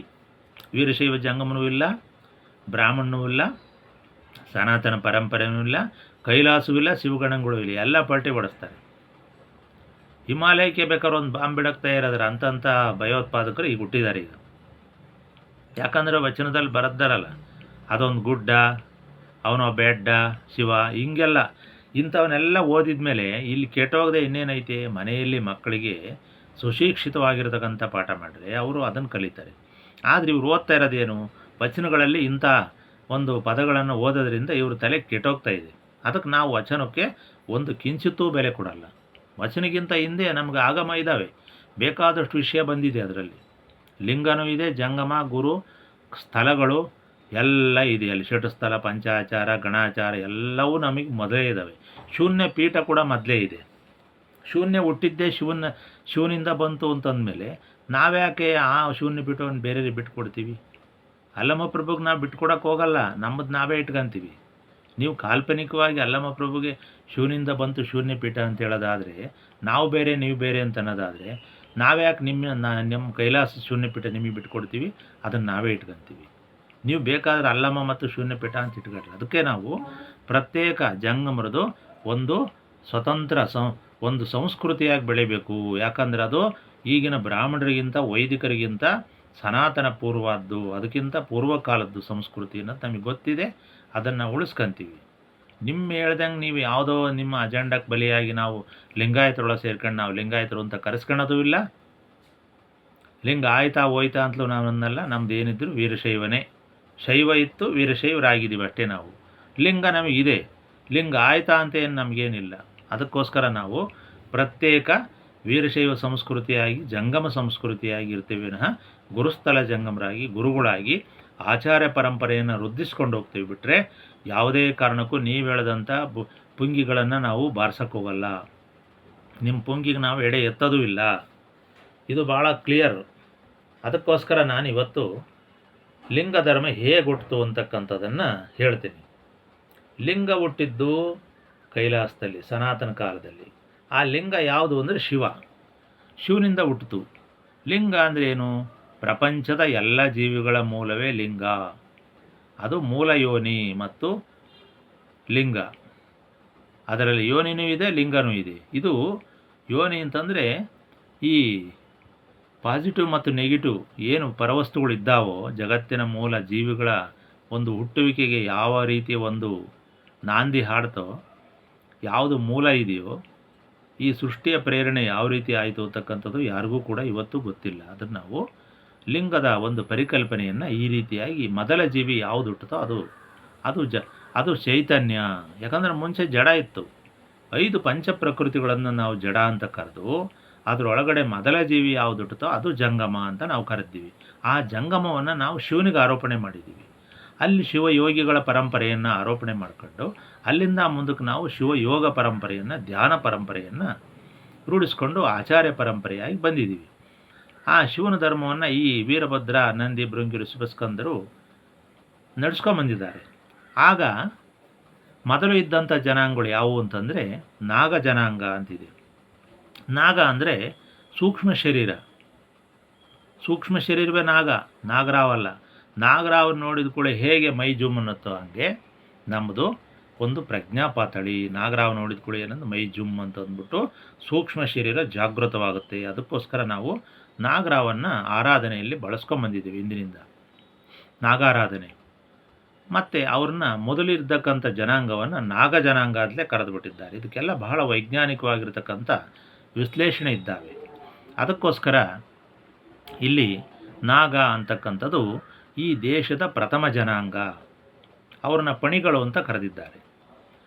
ವೀರಶೈವ ಜಂಗಮನೂ ಇಲ್ಲ, ಬ್ರಾಹ್ಮಣನೂ ಇಲ್ಲ, ಸನಾತನ ಪರಂಪರೆಯೂ ಇಲ್ಲ, ಕೈಲಾಸವೂ ಇಲ್ಲ, ಶಿವಗಣಗಳು ಇಲ್ಲ. ಎಲ್ಲ ಪಲ್ಟಿ ಹೊಡೆಸ್ತಾರೆ. ಹಿಮಾಲಯಕ್ಕೆ ಬೇಕಾದ್ರೆ ಒಂದು ಬಾಂಬ್ ಬಿಡಕ್ಕೆ ತಯಾರಾದ್ರೆ ಅಂಥ ಭಯೋತ್ಪಾದಕರು ಈಗ ಹುಟ್ಟಿದ್ದಾರೆ ಈಗ. ಯಾಕಂದರೆ ವಚನದಲ್ಲಿ ಬರದ್ದಾರಲ್ಲ, ಅದೊಂದು ಗುಡ್ಡ, ಅವನೋ ಬೆಡ್ಡ, ಶಿವ, ಹಿಂಗೆಲ್ಲ ಇಂಥವನ್ನೆಲ್ಲ ಓದಿದ ಮೇಲೆ ಇಲ್ಲಿ ಕೆಟ್ಟೋಗದೆ ಇನ್ನೇನೈತೆ? ಮನೆಯಲ್ಲಿ ಮಕ್ಕಳಿಗೆ ಸುಶಿಕ್ಷಿತವಾಗಿರ್ತಕ್ಕಂಥ ಪಾಠ ಮಾಡಿದ್ರೆ ಅವರು ಅದನ್ನು ಕಲಿತಾರೆ. ಆದರೆ ಇವ್ರು ಓದ್ತಾ ಇರೋದೇನು? ವಚನಗಳಲ್ಲಿ ಇಂಥ ಒಂದು ಪದಗಳನ್ನು ಓದೋದ್ರಿಂದ ಇವ್ರ ತಲೆ ಕೆಟ್ಟೋಗ್ತಾ ಇದೆ. ಅದಕ್ಕೆ ನಾವು ವಚನಕ್ಕೆ ಒಂದು ಕಿಂಚಿತ್ತೂ ಬೆಲೆ ಕೊಡಲ್ಲ. ವಚನಕ್ಕಿಂತ ಹಿಂದೆ ನಮಗೆ ಆಗಮ ಇದ್ದಾವೆ, ಬೇಕಾದಷ್ಟು ವಿಷಯ ಬಂದಿದೆ. ಅದರಲ್ಲಿ ಲಿಂಗನೂ ಇದೆ, ಜಂಗಮ, ಗುರು, ಸ್ಥಳಗಳು ಎಲ್ಲ ಇದೆ. ಅಲ್ಲಿ ಷಟಸ್ಥಲ, ಪಂಚಾಚಾರ, ಗಣಾಚಾರ ಎಲ್ಲವೂ ನಮಗೆ ಮೊದಲೇ ಇದ್ದಾವೆ. ಶೂನ್ಯ ಪೀಠ ಕೂಡ ಮೊದಲೇ ಇದೆ. ಶೂನ್ಯ ಹುಟ್ಟಿದ್ದೇ ಶಿವನಿಂದ ಬಂತು ಅಂತಂದಮೇಲೆ ನಾವ್ಯಾಕೆ ಆ ಶೂನ್ಯ ಪೀಠವನ್ನು ಬೇರೆಯವ್ರಿಗೆ ಬಿಟ್ಕೊಡ್ತೀವಿ? ಅಲ್ಲಮ ಪ್ರಭುಗೆ ನಾವು ಬಿಟ್ಕೊಡಕ್ಕೆ ಹೋಗಲ್ಲ, ನಮ್ಮದು ನಾವೇ ಇಟ್ಕೊಂತೀವಿ. ನೀವು ಕಾಲ್ಪನಿಕವಾಗಿ ಅಲ್ಲಮ ಪ್ರಭುಗೆ ಶಿವನಿಂದ ಬಂತು ಶೂನ್ಯ ಪೀಠ ಅಂತ ಹೇಳೋದಾದರೆ, ನಾವು ಬೇರೆ ನೀವು ಬೇರೆ ಅಂತ ಅನ್ನೋದಾದರೆ, ನಾವ್ಯಾಕೆ ನಮ್ಮ ಕೈಲಾಸ ಶೂನ್ಯ ಪೀಠ ನಿಮಗೆ ಬಿಟ್ಕೊಡ್ತೀವಿ? ಅದನ್ನು ನಾವೇ ಇಟ್ಕೊತೀವಿ. ನೀವು ಬೇಕಾದರೆ ಅಲ್ಲಮ ಮತ್ತು ಶೂನ್ಯ ಪೀಠ ಅಂತ ಇಟ್ಕೊಳ್ರಿ. ಅದಕ್ಕೆ ನಾವು ಪ್ರತ್ಯೇಕ ಜಂಗಮರದು ಒಂದು ಸ್ವತಂತ್ರ ಒಂದು ಸಂಸ್ಕೃತಿಯಾಗಿ ಬೆಳಿಬೇಕು. ಯಾಕಂದರೆ ಅದು ಈಗಿನ ಬ್ರಾಹ್ಮಣರಿಗಿಂತ ವೈದಿಕರಿಗಿಂತ ಸನಾತನ ಪೂರ್ವದ್ದು, ಅದಕ್ಕಿಂತ ಪೂರ್ವಕಾಲದ್ದು ಸಂಸ್ಕೃತಿ ಅನ್ನೋದು ನಮಗೆ ಗೊತ್ತಿದೆ. ಅದನ್ನು ಉಳಿಸ್ಕೊಂತೀವಿ. ನಿಮ್ಮ ಹೇಳ್ದಂಗೆ ನೀವು ಯಾವುದೋ ನಿಮ್ಮ ಅಜೆಂಡಕ್ಕೆ ಬಲಿಯಾಗಿ ನಾವು ಲಿಂಗಾಯತರೊಳಗೆ ಸೇರ್ಕೊಂಡು ನಾವು ಲಿಂಗಾಯತರು ಅಂತ ಕರೆಸ್ಕೊಳ್ಳೋದು ಇಲ್ಲ. ಲಿಂಗ ಆಯ್ತಾ ಹೋಯ್ತಾ ಅಂತಲೂ ನಾವು ಅನ್ನಲ್ಲ. ನಮ್ದು ಏನಿದ್ರು ವೀರಶೈವನೇ. ಶೈವ ಇತ್ತು, ವೀರಶೈವರಾಗಿದ್ದೀವಿ ಅಷ್ಟೇ ನಾವು. ಲಿಂಗ ನಮಗಿದೆ. ಲಿಂಗ ಆಯ್ತಾ ಅಂತ ಏನು ನಮಗೇನಿಲ್ಲ. ಅದಕ್ಕೋಸ್ಕರ ನಾವು ಪ್ರತ್ಯೇಕ ವೀರಶೈವ ಸಂಸ್ಕೃತಿಯಾಗಿ ಜಂಗಮ ಸಂಸ್ಕೃತಿಯಾಗಿ ಇರ್ತೀವಿ ವಿನಃ ಗುರುಸ್ಥಳ ಜಂಗಮರಾಗಿ ಗುರುಗಳಾಗಿ ಆಚಾರ್ಯ ಪರಂಪರೆಯನ್ನು ವೃದ್ಧಿಸ್ಕೊಂಡು ಹೋಗ್ತೀವಿ ಬಿಟ್ಟರೆ ಯಾವುದೇ ಕಾರಣಕ್ಕೂ ನೀವು ಹೇಳದಂಥ ಪುಂಗಿಗಳನ್ನು ನಾವು ಬಾರ್ಸಕ್ಕೆ ಹೋಗಲ್ಲ. ನಿಮ್ಮ ಪುಂಗಿಗೆ ನಾವು ಎಡೆ ಎತ್ತೋದೂ ಇಲ್ಲ. ಇದು ಭಾಳ ಕ್ಲಿಯರ್. ಅದಕ್ಕೋಸ್ಕರ ನಾನು ಇವತ್ತು ಲಿಂಗ ಧರ್ಮ ಹೇಗೆ ಹುಟ್ಟಿತು ಅಂತಕ್ಕಂಥದ್ದನ್ನು ಹೇಳ್ತೀನಿ. ಲಿಂಗ ಹುಟ್ಟಿದ್ದು ಕೈಲಾಸದಲ್ಲಿ ಸನಾತನ ಕಾಲದಲ್ಲಿ. ಆ ಲಿಂಗ ಯಾವುದು ಅಂದರೆ ಶಿವ. ಶಿವನಿಂದ ಹುಟ್ಟಿತು. ಲಿಂಗ ಅಂದರೆ ಏನು? ಪ್ರಪಂಚದ ಎಲ್ಲ ಜೀವಿಗಳ ಮೂಲವೇ ಲಿಂಗ. ಅದು ಮೂಲ ಯೋನಿ ಮತ್ತು ಲಿಂಗ. ಅದರಲ್ಲಿ ಯೋನಿನೂ ಇದೆ, ಲಿಂಗನೂ ಇದೆ. ಇದು ಯೋನಿ ಅಂತಂದರೆ ಈ ಪಾಸಿಟಿವ್ ಮತ್ತು ನೆಗೆಟಿವ್ ಏನು ಪರವಸ್ತುಗಳಿದ್ದಾವೋ ಜಗತ್ತಿನ ಮೂಲ ಜೀವಿಗಳ ಒಂದು ಹುಟ್ಟುವಿಕೆಗೆ ಯಾವ ರೀತಿಯ ಒಂದು ನಾಂದಿ ಹಾಡ್ತೋ, ಯಾವುದು ಮೂಲ ಇದೆಯೋ, ಈ ಸೃಷ್ಟಿಯ ಪ್ರೇರಣೆ ಯಾವ ರೀತಿ ಆಯಿತು ಅಂತಕ್ಕಂಥದ್ದು ಯಾರಿಗೂ ಕೂಡ ಇವತ್ತು ಗೊತ್ತಿಲ್ಲ. ಅದನ್ನು ನಾವು ಲಿಂಗದ ಒಂದು ಪರಿಕಲ್ಪನೆಯನ್ನು ಈ ರೀತಿಯಾಗಿ ಮೊದಲ ಜೀವಿ ಯಾವುದು ಹುಟ್ಟುತ್ತೋ ಅದು ಚೈತನ್ಯ. ಯಾಕಂದರೆ ಮುಂಚೆ ಜಡ ಇತ್ತು. 5 ಪಂಚಪ್ರಕೃತಿಗಳನ್ನು ನಾವು ಜಡ ಅಂತ ಕರೆದು ಅದರೊಳಗಡೆ ಮೊದಲ ಜೀವಿ ಯಾವುದು ಹುಟ್ಟುತ್ತೋ ಅದು ಜಂಗಮ ಅಂತ ನಾವು ಕರೆದಿದ್ದೀವಿ. ಆ ಜಂಗಮವನ್ನು ನಾವು ಶಿವನಿಗೆ ಆರೋಪಣೆ ಮಾಡಿದ್ದೀವಿ. ಅಲ್ಲಿ ಶಿವಯೋಗಿಗಳ ಪರಂಪರೆಯನ್ನು ಆರೋಪಣೆ ಮಾಡಿಕೊಂಡು ಅಲ್ಲಿಂದ ಮುಂದಕ್ಕೆ ನಾವು ಶಿವಯೋಗ ಪರಂಪರೆಯನ್ನು ಧ್ಯಾನ ಪರಂಪರೆಯನ್ನು ರೂಢಿಸ್ಕೊಂಡು ಆಚಾರ್ಯ ಪರಂಪರೆಯಾಗಿ ಬಂದಿದ್ದೀವಿ. ಆ ಶಿವನ ಧರ್ಮವನ್ನು ಈ ವೀರಭದ್ರ, ನಂದಿ, ಭೃಂಗಿ, ಋಷಭಸ್ಕಂದರು ನಡೆಸ್ಕೊಂಬಂದಿದ್ದಾರೆ. ಆಗ ಮೊದಲು ಇದ್ದಂಥ ಜನಾಂಗಗಳು ಯಾವುವು ಅಂತಂದರೆ ನಾಗ ಜನಾಂಗ ಅಂತಿದೆ. ನಾಗ ಅಂದರೆ ಸೂಕ್ಷ್ಮ ಶರೀರ. ಸೂಕ್ಷ್ಮ ಶರೀರವೇ ನಾಗ, ನಾಗರಾವಲ್ಲ. ನಾಗರಾವ್ ನೋಡಿದ ಕೂಡ ಹೇಗೆ ಮೈ ಜುಮ್ ಅನ್ನುತ್ತೋ ಹಂಗೆ ನಮ್ಮದು ಒಂದು ಪ್ರಜ್ಞಾಪಾತಳಿ. ನಾಗರಾವ್ ನೋಡಿದ ಕೂಡ ಏನಂದ್ರೆ ಮೈ ಜುಮ್ ಅಂತ ಅಂದ್ಬಿಟ್ಟು ಸೂಕ್ಷ್ಮ ಶರೀರ ಜಾಗೃತವಾಗುತ್ತೆ. ಅದಕ್ಕೋಸ್ಕರ ನಾವು ನಾಗರಾವನ್ನು ಆರಾಧನೆಯಲ್ಲಿ ಬಳಸ್ಕೊಂಬಂದಿದ್ದೀವಿ ಹಿಂದಿನಿಂದ, ನಾಗಾರಾಧನೆ. ಮತ್ತು ಅವ್ರನ್ನ ಮೊದಲಿರ್ತಕ್ಕಂಥ ಜನಾಂಗವನ್ನು ನಾಗ ಜನಾಂಗ ಅಂತಲೇ ಕರೆದುಬಿಟ್ಟಿದ್ದಾರೆ. ಇದಕ್ಕೆಲ್ಲ ಬಹಳ ವೈಜ್ಞಾನಿಕವಾಗಿರ್ತಕ್ಕಂಥ ವಿಶ್ಲೇಷಣೆ ಇದ್ದಾವೆ. ಅದಕ್ಕೋಸ್ಕರ ಇಲ್ಲಿ ನಾಗ ಅಂತಕ್ಕಂಥದ್ದು ಈ ದೇಶದ ಪ್ರಥಮ ಜನಾಂಗ. ಅವ್ರನ್ನ ಪಣಿಗಳು ಅಂತ ಕರೆದಿದ್ದಾರೆ.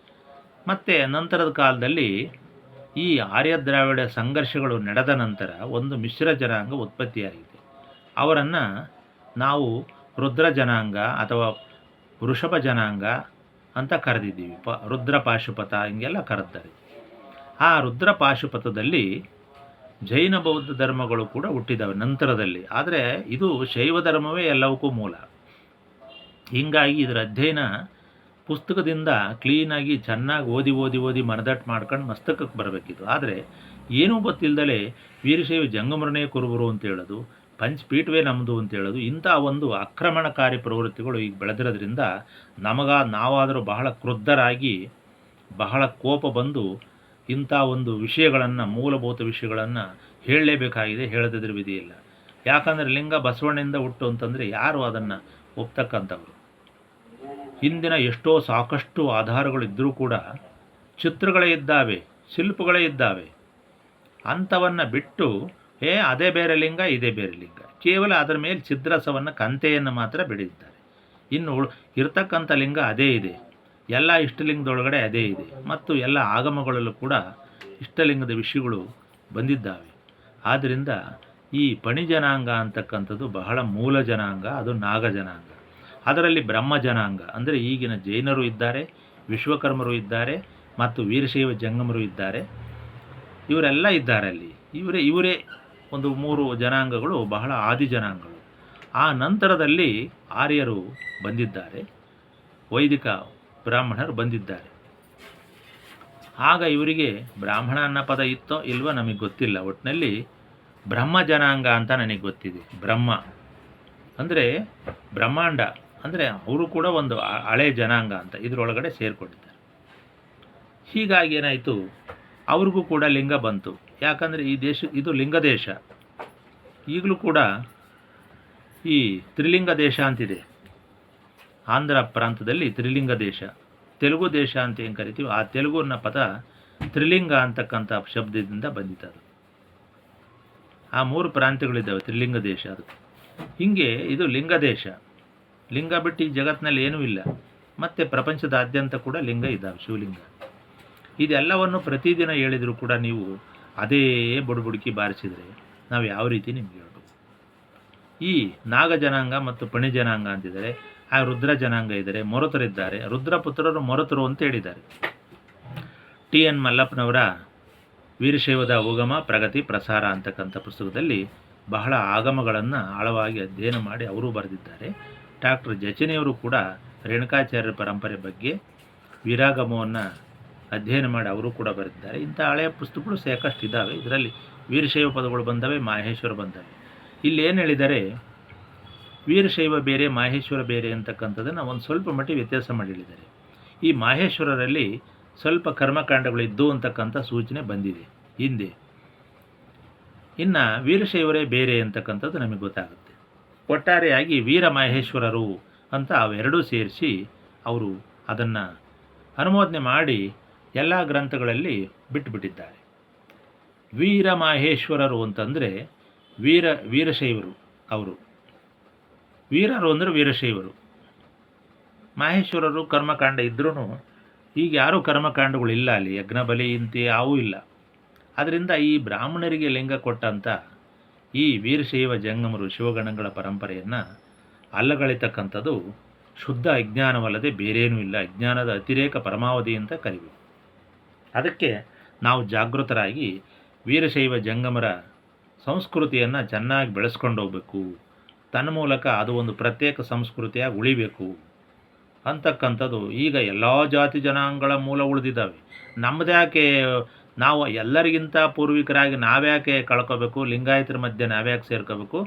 ಮತ್ತು ನಂತರದ ಕಾಲದಲ್ಲಿ ಈ ಆರ್ಯ ದ್ರಾವಿಡ ಸಂಘರ್ಷಗಳು ನಡೆದ ನಂತರ ಒಂದು ಮಿಶ್ರ ಜನಾಂಗ ಉತ್ಪತ್ತಿಯಾಗಿದೆ. ಅವರನ್ನು ನಾವು ರುದ್ರ ಜನಾಂಗ ಅಥವಾ ವೃಷಭ ಜನಾಂಗ ಅಂತ ಕರೆದಿದ್ದೀವಿ. ರುದ್ರ ಪಾಶುಪತ ಹಿಂಗೆಲ್ಲ ಕರೆದಿದ್ದಾರೆ. ಆ ರುದ್ರ ಪಾಶುಪತದಲ್ಲಿ ಜೈನ ಬೌದ್ಧ ಧರ್ಮಗಳು ಕೂಡ ಹುಟ್ಟಿದ್ದಾವೆ ನಂತರದಲ್ಲಿ. ಆದರೆ ಇದು ಶೈವ ಧರ್ಮವೇ ಎಲ್ಲವಕ್ಕೂ ಮೂಲ. ಹೀಗಾಗಿ ಇದರ ಅಧ್ಯಯನ ಪುಸ್ತಕದಿಂದ ಕ್ಲೀನಾಗಿ ಚೆನ್ನಾಗಿ ಓದಿ ಮನದಟ್ಟು ಮಾಡ್ಕೊಂಡು ಮಸ್ತಕಕ್ಕೆ ಬರಬೇಕಿತ್ತು. ಆದರೆ ಏನೂ ಗೊತ್ತಿಲ್ಲದಲೇ ವೀರಶೈವ ಜಂಗಮರನೇ ಕುರುಬರು ಅಂತ ಹೇಳೋದು, ಪಂಚಪೀಠವೇ ನಮ್ಮದು ಅಂತ ಹೇಳೋದು, ಇಂಥ ಒಂದು ಆಕ್ರಮಣಕಾರಿ ಪ್ರವೃತ್ತಿಗಳು ಈಗ ಬೆಳೆದಿರೋದ್ರಿಂದ ನಾವಾದರೂ ಬಹಳ ಕ್ರುದ್ಧರಾಗಿ ಬಹಳ ಕೋಪ ಬಂದು ಇಂಥ ಒಂದು ವಿಷಯಗಳನ್ನು, ಮೂಲಭೂತ ವಿಷಯಗಳನ್ನು ಹೇಳಲೇಬೇಕಾಗಿದೆ. ಹೇಳದಿದ್ರೆ ವಿಧಿಯಿಲ್ಲ. ಯಾಕಂದರೆ ಲಿಂಗ ಬಸವಣ್ಣಿಂದ ಹುಟ್ಟು ಅಂತಂದರೆ ಯಾರು ಅದನ್ನು ಒಪ್ತಕ್ಕಂಥವ್ರು? ಹಿಂದಿನ ಸಾಕಷ್ಟು ಆಧಾರಗಳಿದ್ದರೂ ಕೂಡ ಚಿತ್ರಗಳೇ ಇದ್ದಾವೆ, ಶಿಲ್ಪಗಳೇ ಇದ್ದಾವೆ. ಅಂಥವನ್ನು ಬಿಟ್ಟು ಅದೇ ಬೇರೆ ಲಿಂಗ, ಇದೇ ಬೇರೆ ಲಿಂಗ, ಕೇವಲ ಅದರ ಮೇಲೆ ಚಿದ್ರಸವನ್ನು, ಕಂತೆಯನ್ನು ಮಾತ್ರ ಬಿಡಿದ್ದಾರೆ. ಇನ್ನು ಇರ್ತಕ್ಕಂಥ ಲಿಂಗ ಅದೇ ಇದೆ. ಎಲ್ಲ ಇಷ್ಟಲಿಂಗದೊಳಗಡೆ ಅದೇ ಇದೆ. ಮತ್ತು ಎಲ್ಲ ಆಗಮಗಳಲ್ಲೂ ಕೂಡ ಇಷ್ಟಲಿಂಗದ ವಿಷಯಗಳು ಬಂದಿದ್ದಾವೆ. ಆದ್ದರಿಂದ ಈ ಪಣಿ ಜನಾಂಗ ಅಂತಕ್ಕಂಥದ್ದು ಬಹಳ ಮೂಲ ಜನಾಂಗ. ಅದು ನಾಗ ಜನಾಂಗ. ಅದರಲ್ಲಿ ಬ್ರಹ್ಮ ಜನಾಂಗ ಅಂದರೆ ಈಗಿನ ಜೈನರು ಇದ್ದಾರೆ, ವಿಶ್ವಕರ್ಮರು ಇದ್ದಾರೆ, ಮತ್ತು ವೀರಶೈವ ಜಂಗಮರು ಇದ್ದಾರೆ. ಇವರೆಲ್ಲ ಇದ್ದಾರೆ ಅಲ್ಲಿ. ಇವರೇ ಒಂದು 3 ಜನಾಂಗಗಳು ಬಹಳ ಆದಿ ಜನಾಂಗಗಳು. ಆ ನಂತರದಲ್ಲಿ ಆರ್ಯರು ಬಂದಿದ್ದಾರೆ, ವೈದಿಕ ಬ್ರಾಹ್ಮಣರು ಬಂದಿದ್ದಾರೆ. ಆಗ ಇವರಿಗೆ ಬ್ರಾಹ್ಮಣ ಅನ್ನೋ ಪದ ಇತ್ತೋ ಇಲ್ವೋ ನಮಗೆ ಗೊತ್ತಿಲ್ಲ. ಒಟ್ಟಿನಲ್ಲಿ ಬ್ರಹ್ಮ ಜನಾಂಗ ಅಂತ ನನಗೆ ಗೊತ್ತಿದೆ. ಬ್ರಹ್ಮ ಅಂದರೆ ಬ್ರಹ್ಮಾಂಡ ಅಂದರೆ ಅವರು ಕೂಡ ಒಂದು ಹಳೆ ಜನಾಂಗ ಅಂತ ಇದರೊಳಗಡೆ ಸೇರಿಕೊಂಡಿದ್ದಾರೆ. ಹೀಗಾಗಿ ಏನಾಯಿತು, ಅವ್ರಿಗೂ ಕೂಡ ಲಿಂಗ ಬಂತು. ಯಾಕಂದರೆ ಈ ದೇಶ ಇದು ಲಿಂಗ ದೇಶ. ಈಗಲೂ ಕೂಡ ಈ ತ್ರಿಲಿಂಗ ದೇಶ ಅಂತಿದೆ. ಆಂಧ್ರ ಪ್ರಾಂತದಲ್ಲಿ ತ್ರಿಲಿಂಗ ದೇಶ, ತೆಲುಗು ದೇಶ ಅಂತ ಏನು ಕರಿತೀವಿ, ಆ ತೆಲುಗು ಅನ್ನೋ ಪದ ತ್ರಿಲಿಂಗ ಅಂತಕ್ಕಂಥ ಶಬ್ದದಿಂದ ಬಂದಿತ್ತು. ಆ 3 ಪ್ರಾಂತ್ಯಗಳಿದ್ದಾವೆ ತ್ರಿಲಿಂಗ ದೇಶ. ಅದು ಹೀಗೆ ಇದು ಲಿಂಗ ದೇಶ. ಲಿಂಗ ಬಿಟ್ಟು ಈ ಜಗತ್ತಿನಲ್ಲಿ ಏನೂ ಇಲ್ಲ. ಮತ್ತು ಪ್ರಪಂಚದಾದ್ಯಂತ ಕೂಡ ಲಿಂಗ ಇದ್ದಾವೆ, ಶಿವಲಿಂಗ. ಇದೆಲ್ಲವನ್ನು ಪ್ರತಿದಿನ ಹೇಳಿದರೂ ಕೂಡ ನೀವು ಅದೇ ಬುಡುಬುಡುಕಿ ಬಾರಿಸಿದರೆ ನಾವು ಯಾವ ರೀತಿ ನಿಮ್ಗೆ ಹೇಳ್ಬೇಕು? ಈ ನಾಗ ಜನಾಂಗ ಮತ್ತು ಪಣಿ ಜನಾಂಗ ಅಂತಿದ್ದಾರೆ, ಆ ರುದ್ರ ಜನಾಂಗ ಇದ್ದಾರೆ, ಮೊರತರಿದ್ದಾರೆ. ರುದ್ರಪುತ್ರರು ಮೊರತರು ಅಂತ ಹೇಳಿದ್ದಾರೆ. TN ಮಲ್ಲಪ್ಪನವರ ವೀರಶೈವದ ಉಗಮ ಪ್ರಗತಿ ಪ್ರಸಾರ ಅಂತಕ್ಕಂಥ ಪುಸ್ತಕದಲ್ಲಿ ಬಹಳ ಆಗಮಗಳನ್ನು ಆಳವಾಗಿ ಅಧ್ಯಯನ ಮಾಡಿ ಅವರು ಬರೆದಿದ್ದಾರೆ. ಡಾಕ್ಟರ್ ಜಚನಿಯವರು ಕೂಡ ರೇಣುಕಾಚಾರ್ಯರ ಪರಂಪರೆ ಬಗ್ಗೆ ವೀರಾಗಮವನ್ನು ಅಧ್ಯಯನ ಮಾಡಿ ಅವರು ಕೂಡ ಬರೆದಿದ್ದಾರೆ. ಇಂಥ ಹಳೆಯ ಪುಸ್ತಕಗಳು ಸಾಕಷ್ಟು ಇದ್ದಾವೆ. ಇದರಲ್ಲಿ ವೀರಶೈವ ಪದಗಳು ಬಂದವೆ, ಮಾಹೇಶ್ವರ ಬಂದವೆ. ಇಲ್ಲಿ ಏನು ಹೇಳಿದ್ದಾರೆ, ವೀರಶೈವ ಬೇರೆ ಮಾಹೇಶ್ವರ ಬೇರೆ ಅಂತಕ್ಕಂಥದ್ದನ್ನು ಒಂದು ಸ್ವಲ್ಪ ಮಟ್ಟಿಗೆ ವ್ಯತ್ಯಾಸ ಮಾಡಿ ಹೇಳಿದ್ದಾರೆ. ಈ ಮಾಹೇಶ್ವರರಲ್ಲಿ ಸ್ವಲ್ಪ ಕರ್ಮಕಾಂಡಗಳು ಇದ್ದು ಅಂತಕ್ಕಂಥ ಸೂಚನೆ ಬಂದಿದೆ ಹಿಂದೆ. ಇನ್ನು ವೀರಶೈವರೇ ಬೇರೆ ಅಂತಕ್ಕಂಥದ್ದು ನಮಗೆ ಗೊತ್ತಾಗುತ್ತೆ. ಒಟ್ಟಾರೆಯಾಗಿ ವೀರ ಮಾಹೇಶ್ವರರು ಅಂತ ಅವೆರಡೂ ಸೇರಿಸಿ ಅವರು ಅದನ್ನು ಅನುಮೋದನೆ ಮಾಡಿ ಎಲ್ಲ ಗ್ರಂಥಗಳಲ್ಲಿ ಬಿಟ್ಟುಬಿಟ್ಟಿದ್ದಾರೆ. ವೀರ ಮಾಹೇಶ್ವರರು ಅಂತಂದರೆ ವೀರಶೈವರು. ಅವರು ವೀರರು ಅಂದರೆ ವೀರಶೈವರು. ಮಾಹೇಶ್ವರರು ಕರ್ಮಕಾಂಡ ಇದ್ರೂ ಈಗ ಯಾರೂ ಕರ್ಮಕಾಂಡಗಳಿಲ್ಲ ಅಲ್ಲಿ, ಯಜ್ಞಬಲಿ ಇಂತೆ ಯಾವೂ ಇಲ್ಲ. ಅದರಿಂದ ಈ ಬ್ರಾಹ್ಮಣರಿಗೆ ಲಿಂಗ ಕೊಟ್ಟಂಥ ಈ ವೀರಶೈವ ಜಂಗಮರು ಶಿವಗಣಗಳ ಪರಂಪರೆಯನ್ನು ಅಲ್ಲಗಳಿತಕ್ಕಂಥದ್ದು ಶುದ್ಧ ಅಜ್ಞಾನವಲ್ಲದೆ ಬೇರೇನೂ ಇಲ್ಲ. ಅಜ್ಞಾನದ ಅತಿರೇಕ ಪರಮಾವಧಿ ಅಂತ ಕರಿಬೇಕು. ಅದಕ್ಕೆ ನಾವು ಜಾಗೃತರಾಗಿ ವೀರಶೈವ ಜಂಗಮರ ಸಂಸ್ಕೃತಿಯನ್ನು ಚೆನ್ನಾಗಿ ಬೆಳೆಸ್ಕೊಂಡು ಹೋಗಬೇಕು. ತನ್ನ ಮೂಲಕ ಅದು ಒಂದು ಪ್ರತ್ಯೇಕ ಸಂಸ್ಕೃತಿಯಾಗಿ ಉಳಿಬೇಕು ಅಂತಕ್ಕಂಥದ್ದು. ಈಗ ಎಲ್ಲ ಜಾತಿ ಜನಾಂಗಗಳ ಮೂಲ ಉಳಿದಿದ್ದಾವೆ. ನಮ್ಮದ್ಯಾಕೆ ನಾವು ಎಲ್ಲರಿಗಿಂತ ಪೂರ್ವಿಕರಾಗಿ ನಾವ್ಯಾಕೆ ಕಳ್ಕೋಬೇಕು? ಲಿಂಗಾಯತರ ಮಧ್ಯೆ ನಾವ್ಯಾಕೆ ಸೇರ್ಕೋಬೇಕು?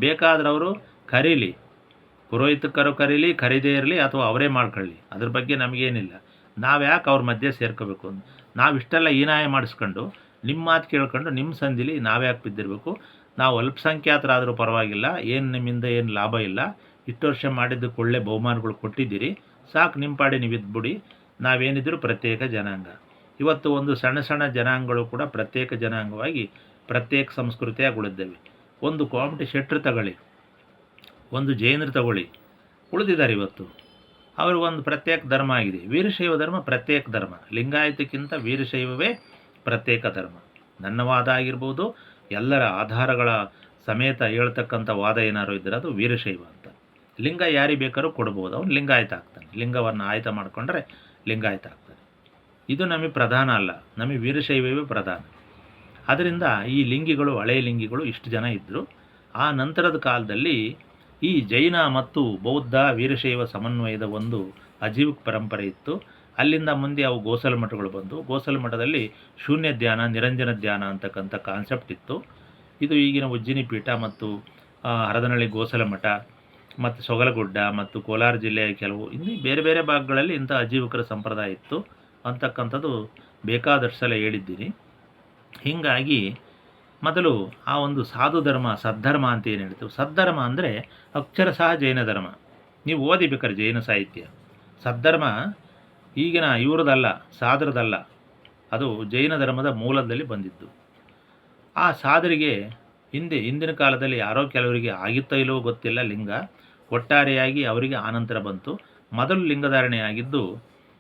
ಬೇಕಾದ್ರವರು ಕರೀಲಿ, ಪುರೋಹಿತಕರು ಕರೀಲಿ, ಕರೀದೇ ಇರಲಿ, ಅಥವಾ ಅವರೇ ಮಾಡ್ಕೊಳ್ಳಿ, ಅದ್ರ ಬಗ್ಗೆ ನಮಗೇನಿಲ್ಲ. ನಾವ್ಯಾಕೆ ಅವ್ರ ಮಧ್ಯೆ ಸೇರ್ಕೋಬೇಕು? ನಾವಿಷ್ಟೆಲ್ಲ ಹೀನಾಯ ಮಾಡಿಸ್ಕೊಂಡು ನಿಮ್ಮ ಮಾತು ಕೇಳ್ಕೊಂಡು ನಿಮ್ಮ ಸಂಧಿಲಿ ನಾವ್ಯಾಕೆ ಬಿದ್ದಿರಬೇಕು? ನಾವು ಅಲ್ಪಸಂಖ್ಯಾತರಾದರೂ ಪರವಾಗಿಲ್ಲ, ಏನು ನಿಮ್ಮಿಂದ ಏನು ಲಾಭ ಇಲ್ಲ, ಇಷ್ಟು ವರ್ಷ ಮಾಡಿದ್ದಕ್ಕೆ ಒಳ್ಳೆ ಬಹುಮಾನಗಳು ಕೊಟ್ಟಿದ್ದೀರಿ, ಸಾಕು, ನಿಮ್ಮ ಪಾಡಿ ನೀವು ಇದ್ಬಿಡಿ, ನಾವೇನಿದ್ರೂ ಪ್ರತ್ಯೇಕ ಜನಾಂಗ. ಇವತ್ತು ಒಂದು ಸಣ್ಣ ಸಣ್ಣ ಜನಾಂಗಗಳು ಕೂಡ ಪ್ರತ್ಯೇಕ ಜನಾಂಗವಾಗಿ ಪ್ರತ್ಯೇಕ ಸಂಸ್ಕೃತಿಯಾಗಿ ಉಳಿದ್ದೇವೆ. ಒಂದು ಕೋಮಟಿ ಶೆಟ್ರು ತಗೊಳ್ಳಿ, ಒಂದು ಜೈನರು ತಗೊಳ್ಳಿ, ಉಳಿದಿದ್ದಾರೆ ಇವತ್ತು. ಅವ್ರಿಗೊಂದು ಪ್ರತ್ಯೇಕ ಧರ್ಮ ಆಗಿದೆ. ವೀರಶೈವ ಧರ್ಮ ಪ್ರತ್ಯೇಕ ಧರ್ಮ. ಲಿಂಗಾಯತಕ್ಕಿಂತ ವೀರಶೈವವೇ ಪ್ರತ್ಯೇಕ ಧರ್ಮ. ನನ್ನ ವಾದ ಆಗಿರ್ಬೋದು, ಎಲ್ಲರ ಆಧಾರಗಳ ಸಮೇತ ಹೇಳ್ತಕ್ಕಂಥ ವಾದ ಏನಾರು ಇದ್ದರೆ ಅದು ವೀರಶೈವ ಅಂತ. ಲಿಂಗ ಯಾರಿಗೆ ಬೇಕಾದ್ರೂ ಕೊಡ್ಬೋದು, ಅವನು ಲಿಂಗಾಯತ ಆಗ್ತಾನೆ. ಲಿಂಗವನ್ನು ಆಯತ ಮಾಡಿಕೊಂಡ್ರೆ ಲಿಂಗಾಯತ ಆಗ್ತಾನೆ. ಇದು ನಮಗೆ ಪ್ರಧಾನ ಅಲ್ಲ, ನಮಗೆ ವೀರಶೈವವೇ ಪ್ರಧಾನ. ಅದರಿಂದ ಈ ಲಿಂಗಿಗಳು, ಹಳೆಯ ಲಿಂಗಿಗಳು ಇಷ್ಟು ಜನ ಇದ್ದರು. ಆ ನಂತರದ ಕಾಲದಲ್ಲಿ ಈ ಜೈನ ಮತ್ತು ಬೌದ್ಧ ವೀರಶೈವ ಸಮನ್ವಯದ ಒಂದು ಅಜೀವಿಕ ಪರಂಪರೆ ಇತ್ತು. ಅಲ್ಲಿಂದ ಮುಂದೆ ಅವು ಗೋಸಲ ಮಠಗಳು ಬಂದು, ಗೋಸಲ ಮಠದಲ್ಲಿ ಶೂನ್ಯ ಧ್ಯಾನ, ನಿರಂಜನ ಧ್ಯಾನ ಅಂತಕ್ಕಂಥ ಕಾನ್ಸೆಪ್ಟ್ ಇತ್ತು. ಇದು ಈಗಿನ ಉಜ್ಜಿನಿ ಪೀಠ ಮತ್ತು ಹರದನಹಳ್ಳಿ ಗೋಸಲ ಮಠ ಮತ್ತು ಸೊಗಲಗುಡ್ಡ ಮತ್ತು ಕೋಲಾರ ಜಿಲ್ಲೆಯ ಕೆಲವು ಇನ್ನೂ ಬೇರೆ ಬೇರೆ ಭಾಗಗಳಲ್ಲಿ ಇಂಥ ಅಜೀವಿಕರ ಸಂಪ್ರದಾಯ ಇತ್ತು ಅಂತಕ್ಕಂಥದ್ದು ಬೇಕಾದಷ್ಟು ಸಲ ಹೇಳಿದ್ದೀನಿ. ಹೀಗಾಗಿ ಮೊದಲು ಆ ಒಂದು ಸಾಧು ಧರ್ಮ, ಸದ್ಧರ್ಮ ಅಂತ ಏನು ಹೇಳ್ತೀವಿ. ಸದ್ಧರ್ಮ ಅಂದರೆ ಅಕ್ಷರಶಃ ಜೈನ ಧರ್ಮ. ನೀವು ಓದಿಬೇಕಾದ್ರೆ ಜೈನ ಸಾಹಿತ್ಯ. ಸದ್ಧರ್ಮ ಈಗಿನ ಇವ್ರದಲ್ಲ, ಸಾದರದಲ್ಲ, ಅದು ಜೈನ ಧರ್ಮದ ಮೂಲದಲ್ಲಿ ಬಂದಿದ್ದು. ಆ ಸಾದರಿಗೆ ಹಿಂದಿನ ಕಾಲದಲ್ಲಿ ಯಾರೋ ಕೆಲವರಿಗೆ ಆಗಿತ್ತೋ ಇಲ್ಲವೋ ಗೊತ್ತಿಲ್ಲ ಲಿಂಗ, ಒಟ್ಟಾರೆಯಾಗಿ ಅವರಿಗೆ ಆನಂತರ ಬಂತು. ಮೊದಲು ಲಿಂಗಧಾರಣೆ ಆಗಿದ್ದು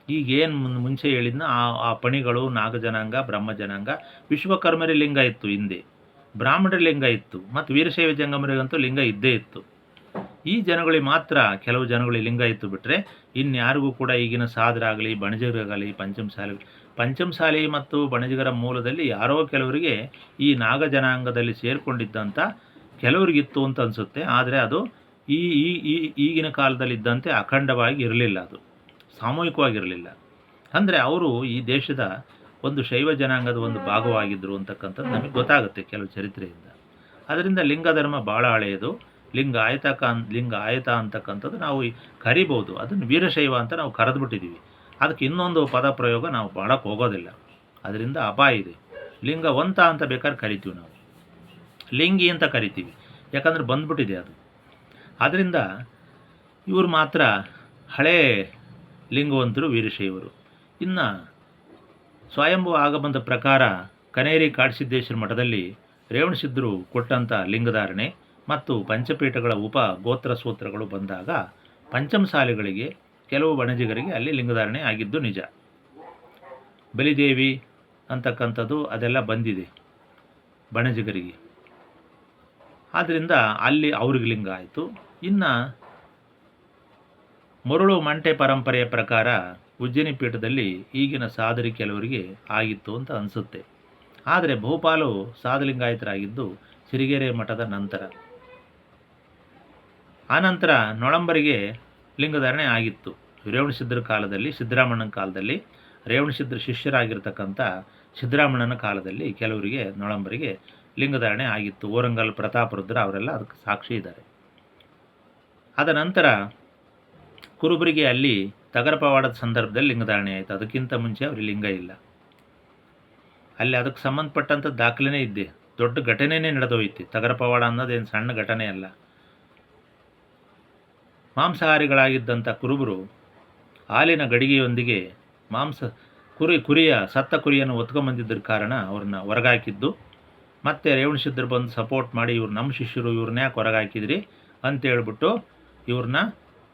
ಈಗೇನು ಮುಂಚೆ ಹೇಳಿದ್ನ ಆ ಪಣಿಗಳು, ನಾಗಜನಾಂಗ, ಬ್ರಹ್ಮ ಜನಾಂಗ, ವಿಶ್ವಕರ್ಮರಿ ಲಿಂಗ ಇತ್ತು ಹಿಂದೆ, ಬ್ರಾಹ್ಮಣರ ಲಿಂಗ ಇತ್ತು, ಮತ್ತು ವೀರಶೈವ ಜಂಗಮರಿಗಂತೂ ಲಿಂಗ ಇದ್ದೇ ಇತ್ತು. ಈ ಜನಗಳಿಗೆ ಮಾತ್ರ, ಕೆಲವು ಜನಗಳಿಗೆ ಲಿಂಗ ಇತ್ತು ಬಿಟ್ಟರೆ ಇನ್ಯಾರಿಗೂ ಕೂಡ ಈಗಿನ ಸಾದರಾಗಲಿ, ಬಣಜಿಗರಾಗಲಿ, ಪಂಚಮಸಾಲಿ ಮತ್ತು ಬಣಜಿಗರ ಮೂಲದಲ್ಲಿ ಯಾರೋ ಕೆಲವರಿಗೆ ಈ ನಾಗ ಜನಾಂಗದಲ್ಲಿ ಸೇರಿಕೊಂಡಿದ್ದಂಥ ಕೆಲವರಿಗಿತ್ತು ಅಂತ ಅನಿಸುತ್ತೆ. ಆದರೆ ಅದು ಈಗಿನ ಕಾಲದಲ್ಲಿದ್ದಂತೆ ಅಖಂಡವಾಗಿ ಇರಲಿಲ್ಲ, ಅದು ಸಾಮೂಹಿಕವಾಗಿರಲಿಲ್ಲ. ಅಂದರೆ ಅವರು ಈ ದೇಶದ ಒಂದು ಶೈವ ಜನಾಂಗದ ಒಂದು ಭಾಗವಾಗಿದ್ದರು ಅಂತಕ್ಕಂಥದ್ದು ನಮಗೆ ಗೊತ್ತಾಗುತ್ತೆ ಕೆಲವು ಚರಿತ್ರೆಯಿಂದ. ಅದರಿಂದ ಲಿಂಗ ಧರ್ಮ ಭಾಳ ಹಳೆಯದು. ಲಿಂಗ ಆಯತ ಅಂತಕ್ಕಂಥದ್ದು ನಾವು ಕರಿಬೋದು, ಅದನ್ನು ವೀರಶೈವ ಅಂತ ನಾವು ಕರೆದುಬಿಟ್ಟಿದ್ದೀವಿ. ಅದಕ್ಕೆ ಇನ್ನೊಂದು ಪದ ಪ್ರಯೋಗ ನಾವು ಮಾಡೋಕ್ಕೆ ಹೋಗೋದಿಲ್ಲ, ಅದರಿಂದ ಅಪಾಯ ಇದೆ. ಲಿಂಗವಂತ ಅಂತ ಬೇಕಾದ್ರೆ ಕರಿತೀವಿ, ನಾವು ಲಿಂಗಿ ಅಂತ ಕರಿತೀವಿ, ಯಾಕಂದರೆ ಬಂದ್ಬಿಟ್ಟಿದೆ ಅದು. ಆದ್ದರಿಂದ ಇವರು ಮಾತ್ರ ಹಳೇ ಲಿಂಗವಂತರು ವೀರಶೈವರು. ಇನ್ನು ಸ್ವಯಂಭೂ ಆಗಮನದ ಪ್ರಕಾರ ಕನೇರಿ ಕಾಡಸಿದ್ದೇಶ್ವರ ಮಠದಲ್ಲಿ ರೇವಣಸಿದ್ಧರು ಕೊಟ್ಟಂಥ ಲಿಂಗಧಾರಣೆ ಮತ್ತು ಪಂಚಪೀಠಗಳ ಗೋತ್ರ ಸೂತ್ರಗಳು ಬಂದಾಗ ಪಂಚಮಸಾಲಿಗಳಿಗೆ ಕೆಲವು ಬಣಜಿಗರಿಗೆ ಅಲ್ಲಿ ಲಿಂಗಧಾರಣೆ ಆಗಿದ್ದು ನಿಜ. ಬಲಿದೇವಿ ಅಂತಕ್ಕಂಥದ್ದು ಅದೆಲ್ಲ ಬಂದಿದೆ ಬಣಜಿಗರಿಗೆ, ಆದ್ದರಿಂದ ಅಲ್ಲಿ ಅವ್ರಿಗೆ ಲಿಂಗ ಆಯಿತು. ಇನ್ನು ಮರುಳು ಮಂಟೆ ಪರಂಪರೆಯ ಪ್ರಕಾರ ಉಜ್ಜಯಿನಿ ಪೀಠದಲ್ಲಿ ಈಗಿನ ಸಾಧರಿ ಕೆಲವರಿಗೆ ಆಗಿತ್ತು ಅಂತ ಅನಿಸುತ್ತೆ. ಆದರೆ ಬಹುಪಾಲು ಸಾಧಲಿಂಗಾಯತರಾಗಿದ್ದು ಸಿರಿಗೆರೆ ಮಠದ ನಂತರ. ಆನಂತರ ನೊಳಂಬರಿಗೆ ಲಿಂಗಧಾರಣೆ ಆಗಿತ್ತು. ರೇವಣಸಿದ್ಧರ ಕಾಲದಲ್ಲಿ, ಸಿದ್ದರಾಮಣ್ಣನ ಕಾಲದಲ್ಲಿ, ರೇವಣಸಿದ್ಧರ ಶಿಷ್ಯರಾಗಿರ್ತಕ್ಕಂಥ ಸಿದ್ದರಾಮಣ್ಣನ ಕಾಲದಲ್ಲಿ ಕೆಲವರಿಗೆ ನೊಳಂಬರಿಗೆ ಲಿಂಗಧಾರಣೆ ಆಗಿತ್ತು. ಓರಂಗಲ್ ಪ್ರತಾಪರುದ್ರ ಅವರೆಲ್ಲ ಅದಕ್ಕೆ ಸಾಕ್ಷಿ ಇದ್ದಾರೆ. ಅದ ನಂತರ ಕುರುಬರಿಗೆ ಅಲ್ಲಿ ತಗರ ಪವಾಡದ ಸಂದರ್ಭದಲ್ಲಿ ಲಿಂಗಧಾರಣೆ ಆಯಿತು. ಅದಕ್ಕಿಂತ ಮುಂಚೆ ಅವ್ರಿಗೆ ಲಿಂಗ ಇಲ್ಲ. ಅಲ್ಲಿ ಅದಕ್ಕೆ ಸಂಬಂಧಪಟ್ಟಂಥ ದಾಖಲೆನೇ ಇದ್ದೆ, ದೊಡ್ಡ ಘಟನೆಯೇ ನಡೆದೋಯ್ತು. ತಗರ ಪವಾಡ ಅನ್ನೋದೇನು ಸಣ್ಣ ಘಟನೆ ಅಲ್ಲ. ಮಾಂಸಾಹಾರಿಗಳಾಗಿದ್ದಂಥ ಕುರುಬರು ಹಾಲಿನ ಗಡಿಗೆಯೊಂದಿಗೆ ಕುರಿಯ ಸತ್ತ ಕುರಿಯನ್ನು ಹೊತ್ಕೊಂಬಂದಿದ್ದರ ಕಾರಣ ಅವ್ರನ್ನ ಹೊರಗಾಕಿದ್ದು. ಮತ್ತು ರೇವಣಸಿದ್ಧರು ಬಂದು ಸಪೋರ್ಟ್ ಮಾಡಿ ಇವ್ರು ನಮ್ಮ ಶಿಷ್ಯರು, ಇವ್ರನ್ನ ಯಾಕೆ ಹೊರಗಾಕಿದ್ರಿ ಅಂತೇಳ್ಬಿಟ್ಟು ಇವ್ರನ್ನ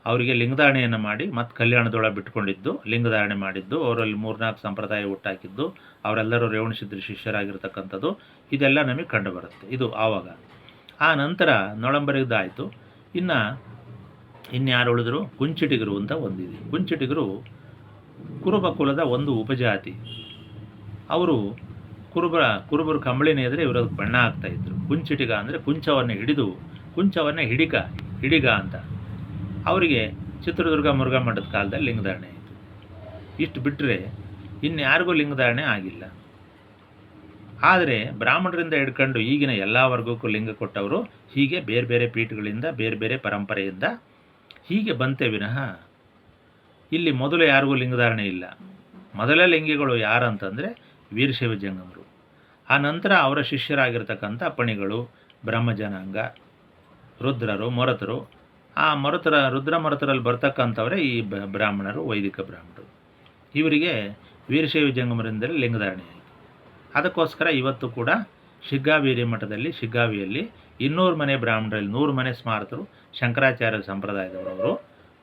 ಅವರಿಗೆ ಲಿಂಗಧಾರಣೆಯನ್ನು ಮಾಡಿ ಮತ್ತು ಕಲ್ಯಾಣದೊಳಗೆ ಬಿಟ್ಕೊಂಡಿದ್ದು, ಲಿಂಗಧಾರಣೆ ಮಾಡಿದ್ದು, ಅವರಲ್ಲಿ 3-4 ಸಂಪ್ರದಾಯ ಹುಟ್ಟಾಕಿದ್ದು, ಅವರೆಲ್ಲರೂ ರೇವಣಸಿದ್ಧರ ಶಿಷ್ಯರಾಗಿರ್ತಕ್ಕಂಥದ್ದು ಇದೆಲ್ಲ ನಮಗೆ ಕಂಡುಬರುತ್ತೆ. ಇದು ಆವಾಗ. ಆ ನಂತರ ನೊಳಂಬರಿದಾಯಿತು. ಇನ್ಯಾರು ಉಳಿದ್ರು? ಕುಂಚಿಟಿಗರು ಅಂತ ಒಂದಿದೆ. ಕುಂಚಿಟಿಗರು ಕುರುಬ ಕುಲದ ಒಂದು ಉಪಜಾತಿ. ಅವರು ಕುರುಬರು ಕಂಬಳಿನೇ ಇದ್ದರೆ ಇವರು ಅದಕ್ಕೆ ಬಣ್ಣ ಹಾಕ್ತಾಯಿದ್ರು. ಕುಂಚಿಟಿಗ ಅಂದರೆ ಕುಂಚವನ್ನು ಹಿಡಿಗ ಅಂತ. ಅವರಿಗೆ ಚಿತ್ರದುರ್ಗ ಮುರುಘಾ ಮಠದ ಕಾಲದಲ್ಲಿ ಲಿಂಗಧಾರಣೆ ಆಯಿತು. ಇಷ್ಟು ಬಿಟ್ಟರೆ ಇನ್ಯಾರಿಗೂ ಲಿಂಗಧಾರಣೆ ಆಗಿಲ್ಲ. ಆದರೆ ಬ್ರಾಹ್ಮಣರಿಂದ ಹಿಡ್ಕೊಂಡು ಈಗಿನ ಎಲ್ಲ ವರ್ಗಕ್ಕೂ ಲಿಂಗ ಕೊಟ್ಟವರು ಹೀಗೆ ಬೇರೆ ಬೇರೆ ಪೀಠಗಳಿಂದ, ಬೇರೆ ಬೇರೆ ಪರಂಪರೆಯಿಂದ ಹೀಗೆ ಬಂತೆ ವಿನಃ ಇಲ್ಲಿ ಮೊದಲು ಯಾರಿಗೂ ಲಿಂಗಧಾರಣೆ ಇಲ್ಲ. ಮೊದಲ ಲಿಂಗಿಗಳು ಯಾರಂತಂದರೆ ವೀರಶೈವ ಜಂಗಮರು. ಆ ನಂತರ ಅವರ ಶಿಷ್ಯರಾಗಿರ್ತಕ್ಕಂಥ ಪಣಿಗಳು, ಬ್ರಹ್ಮಜನಾಂಗ, ರುದ್ರರು, ಮೊರತರು. ಆ ರುದ್ರ ಮೊರತರಲ್ಲಿ ಬರ್ತಕ್ಕಂಥವರೇ ಈ ಬ್ರಾಹ್ಮಣರು, ವೈದಿಕ ಬ್ರಾಹ್ಮಣರು. ಇವರಿಗೆ ವೀರಶೈವ ಜಂಗಮರಿಂದಲೇ ಲಿಂಗಧಾರಣೆ ಆಯಿತು. ಅದಕ್ಕೋಸ್ಕರ ಇವತ್ತು ಕೂಡ ಶಿಗ್ಗಾವಿ ಮಠದಲ್ಲಿ, ಶಿಗ್ಗಾವಿಯಲ್ಲಿ 200 ಮನೆ ಬ್ರಾಹ್ಮಣರಲ್ಲಿ 100 ಮನೆ ಸ್ಮಾರತರು ಶಂಕರಾಚಾರ್ಯ ಸಂಪ್ರದಾಯದವರು.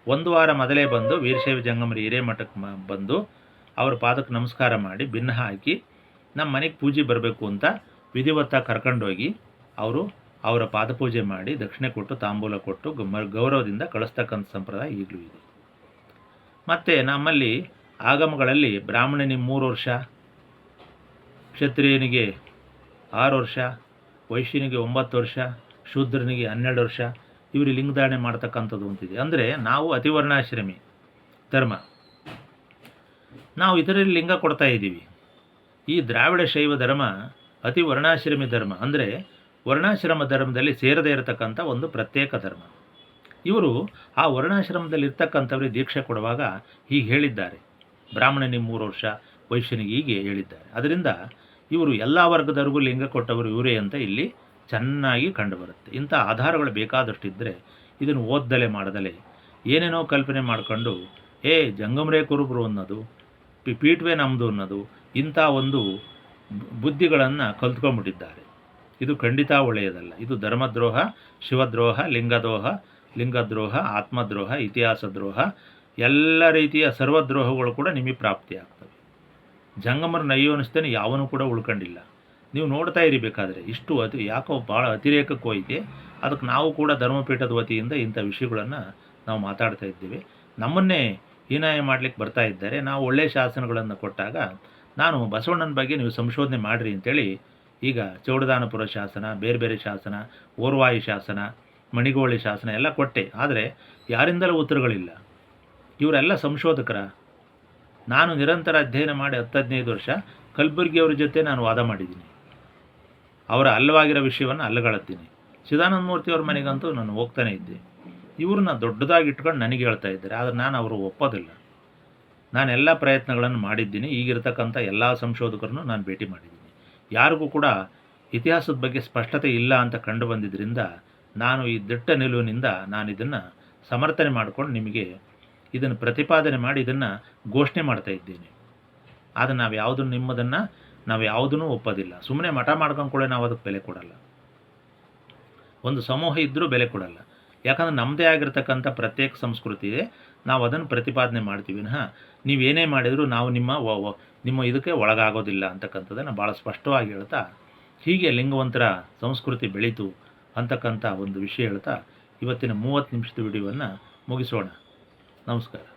ಒಂದು ವಾರ ಮೊದಲೇ ಬಂದು ವೀರಶೈವ ಜಂಗಮರ ಹಿರೇಮಠಕ್ಕೆ ಬಂದು ಅವ್ರ ಪಾದಕ್ಕೆ ನಮಸ್ಕಾರ ಮಾಡಿ ಭಿನ್ನ ಹಾಕಿ ನಮ್ಮ ಮನೆಗೆ ಪೂಜೆ ಬರಬೇಕು ಅಂತ ವಿಧಿವತ್ತಾಗಿ ಕರ್ಕೊಂಡೋಗಿ ಅವರ ಪಾದಪೂಜೆ ಮಾಡಿ ದಕ್ಷಿಣೆ ಕೊಟ್ಟು ತಾಂಬೂಲ ಕೊಟ್ಟು ಗೌರವದಿಂದ ಕಳಿಸ್ತಕ್ಕಂಥ ಸಂಪ್ರದಾಯ ಈಗಲೂ ಇದೆ. ಮತ್ತು ನಮ್ಮಲ್ಲಿ ಆಗಮಗಳಲ್ಲಿ ಬ್ರಾಹ್ಮಣನಿಗೆ 3 ವರ್ಷ, ಕ್ಷತ್ರಿಯನಿಗೆ 6 ವರ್ಷ, ವೈಶ್ಯನಿಗೆ 9 ವರ್ಷ, ಶೂದ್ರನಿಗೆ 12 ವರ್ಷ ಇವರು ಲಿಂಗಧಾರಣೆ ಮಾಡ್ತಕ್ಕಂಥದ್ದು ಅಂತಿದೆ. ಅಂದರೆ ನಾವು ಅತಿವರ್ಣಾಶ್ರಮಿ ಧರ್ಮ, ನಾವು ಇದರಲ್ಲಿ ಲಿಂಗ ಕೊಡ್ತಾ ಇದ್ದೀವಿ. ಈ ದ್ರಾವಿಡ ಶೈವ ಧರ್ಮ ಅತಿ ವರ್ಣಾಶ್ರಮಿ ಧರ್ಮ, ಅಂದರೆ ವರ್ಣಾಶ್ರಮ ಧರ್ಮದಲ್ಲಿ ಸೇರದೇ ಇರತಕ್ಕಂಥ ಒಂದು ಪ್ರತ್ಯೇಕ ಧರ್ಮ. ಇವರು ಆ ವರ್ಣಾಶ್ರಮದಲ್ಲಿ ಇರ್ತಕ್ಕಂಥವ್ರಿಗೆ ದೀಕ್ಷೆ ಕೊಡುವಾಗ ಹೀಗೆ ಹೇಳಿದ್ದಾರೆ, ಬ್ರಾಹ್ಮಣನಿಗೆ 3 ವರ್ಷ, ವೈಶ್ಯನಿಗೆ ಹೀಗೆ ಹೇಳಿದ್ದಾರೆ. ಅದರಿಂದ ಇವರು ಎಲ್ಲ ವರ್ಗದವರಿಗೂ ಲಿಂಗ ಕೊಟ್ಟವರು ಇವರೇ ಅಂತ ಇಲ್ಲಿ ಚೆನ್ನಾಗಿ ಕಂಡುಬರುತ್ತೆ. ಇಂಥ ಆಧಾರಗಳು ಬೇಕಾದಷ್ಟಿದ್ದರೆ ಇದನ್ನು ಓದ್ದಲೆ ಮಾಡದಲೆ ಏನೇನೋ ಕಲ್ಪನೆ ಮಾಡಿಕೊಂಡು ಜಂಗಮರೇ ಕುರುಬರು ಅನ್ನೋದು, ಪೀಠವೇ ನಮ್ಮದು ಅನ್ನೋದು, ಇಂಥ ಒಂದು ಬುದ್ಧಿಗಳನ್ನು ಕಲ್ತ್ಕೊಂಡ್ಬಿಟ್ಟಿದ್ದಾರೆ. ಇದು ಖಂಡಿತ ಒಳ್ಳೆಯದಲ್ಲ. ಇದು ಧರ್ಮದ್ರೋಹ, ಶಿವದ್ರೋಹ, ಲಿಂಗದ್ರೋಹ, ಆತ್ಮದ್ರೋಹ, ಇತಿಹಾಸ ದ್ರೋಹ, ಎಲ್ಲ ರೀತಿಯ ಸರ್ವದ್ರೋಹಗಳು ಕೂಡ ನಿಮಗೆ ಪ್ರಾಪ್ತಿಯಾಗ್ತವೆ. ಜಂಗಮರನ್ನ ಅಯ್ಯೋ ಅನ್ನಿಸ್ತೇನೆ ಯಾವನೂ ಕೂಡ ಉಳ್ಕೊಂಡಿಲ್ಲ. ನೀವು ನೋಡ್ತಾ ಇರಬೇಕಾದ್ರೆ ಇಷ್ಟು ಯಾಕೋ ಭಾಳ ಅತಿರೇಕಕ್ಕೆ ಹೋಯ್ತೆ. ಅದಕ್ಕೆ ನಾವು ಕೂಡ ಧರ್ಮಪೀಠದ ವತಿಯಿಂದ ಇಂಥ ವಿಷಯಗಳನ್ನು ನಾವು ಮಾತಾಡ್ತಾ ಇದ್ದೀವಿ. ನಮ್ಮನ್ನೇ ಹೀನಾಯ ಮಾಡಲಿಕ್ಕೆ ಬರ್ತಾ ಇದ್ದಾರೆ. ನಾವು ಒಳ್ಳೆಯ ಶಾಸನಗಳನ್ನು ಕೊಟ್ಟಾಗ ನಾನು ಬಸವಣ್ಣನ ಬಗ್ಗೆ ನೀವು ಸಂಶೋಧನೆ ಮಾಡಿರಿ ಅಂತೇಳಿ ಈಗ ಚೌಡದಾನಪುರ ಶಾಸನ, ಬೇರೆ ಬೇರೆ ಶಾಸನ, ಓರ್ವಾಯಿ ಶಾಸನ, ಮಣಿಗೋಳಿ ಶಾಸನ ಎಲ್ಲ ಕೊಟ್ಟೆ. ಆದರೆ ಯಾರಿಂದಲೂ ಉತ್ತರಗಳಿಲ್ಲ. ಇವರೆಲ್ಲ ಸಂಶೋಧಕರ. ನಾನು ನಿರಂತರ ಅಧ್ಯಯನ ಮಾಡಿ 10-15 ವರ್ಷ ಕಲಬುರ್ಗಿಯವ್ರ ಜೊತೆ ನಾನು ವಾದ ಮಾಡಿದ್ದೀನಿ. ಅವರ ಅಲ್ಲವಾಗಿರೋ ವಿಷಯವನ್ನು ಅಲ್ಲಗಳುತ್ತೀನಿ. ಚಿದಾನಂದ ಮೂರ್ತಿಯವ್ರ ಮನೆಗಂತೂ ನಾನು ಹೋಗ್ತಾನೆ ಇದ್ದೆ. ಇವ್ರನ್ನ ದೊಡ್ಡದಾಗಿ ಇಟ್ಕೊಂಡು ನನಗೆ ಹೇಳ್ತಾ ಇದ್ದಾರೆ. ಆದರೆ ನಾನು ಅವರು ಒಪ್ಪೋದಿಲ್ಲ. ನಾನೆಲ್ಲ ಪ್ರಯತ್ನಗಳನ್ನು ಮಾಡಿದ್ದೀನಿ. ಈಗಿರ್ತಕ್ಕಂಥ ಎಲ್ಲ ಸಂಶೋಧಕರನ್ನು ನಾನು ಭೇಟಿ ಮಾಡಿದ್ದೀನಿ. ಯಾರಿಗೂ ಕೂಡ ಇತಿಹಾಸದ ಬಗ್ಗೆ ಸ್ಪಷ್ಟತೆ ಇಲ್ಲ ಅಂತ ಕಂಡು ಬಂದಿದ್ದರಿಂದ ನಾನು ಈ ದಿಟ್ಟ ನಿಲುವಿನಿಂದ ನಾನು ಇದನ್ನು ಸಮರ್ಥನೆ ಮಾಡಿಕೊಂಡು ನಿಮಗೆ ಇದನ್ನು ಪ್ರತಿಪಾದನೆ ಮಾಡಿ ಇದನ್ನು ಘೋಷಣೆ ಮಾಡ್ತಾ ಇದ್ದೀನಿ. ಆದರೆ ನಾವು ಯಾವುದನ್ನು ಒಪ್ಪೋದಿಲ್ಲ. ಸುಮ್ಮನೆ ಮಠ ಮಾಡ್ಕೊಂಡು ಕೂಡ ನಾವು ಅದಕ್ಕೆ ಬೆಲೆ ಕೊಡಲ್ಲ. ಒಂದು ಸಮೂಹ ಇದ್ದರೂ ಬೆಲೆ ಕೊಡಲ್ಲ. ಯಾಕಂದರೆ ನಮ್ಮದೇ ಆಗಿರ್ತಕ್ಕಂಥ ಪ್ರತ್ಯೇಕ ಸಂಸ್ಕೃತಿ ಇದೆ. ನಾವು ಅದನ್ನು ಪ್ರತಿಪಾದನೆ ಮಾಡ್ತೀವಿ ವಿನಃ ನೀವೇನೇ ಮಾಡಿದರೂ ನಾವು ನಿಮ್ಮ ಇದಕ್ಕೆ ಒಳಗಾಗೋದಿಲ್ಲ ಅಂತಕ್ಕಂಥದ್ದನ್ನು ಭಾಳ ಸ್ಪಷ್ಟವಾಗಿ ಹೇಳ್ತಾ, ಹೀಗೆ ಲಿಂಗವಂತರ ಸಂಸ್ಕೃತಿ ಬೆಳೀತು ಅಂತಕ್ಕಂಥ ಒಂದು ವಿಷಯ ಹೇಳ್ತಾ ಇವತ್ತಿನ 30 ನಿಮಿಷದ ವಿಡಿಯೋವನ್ನು ಮುಗಿಸೋಣ. ನಮಸ್ಕಾರ.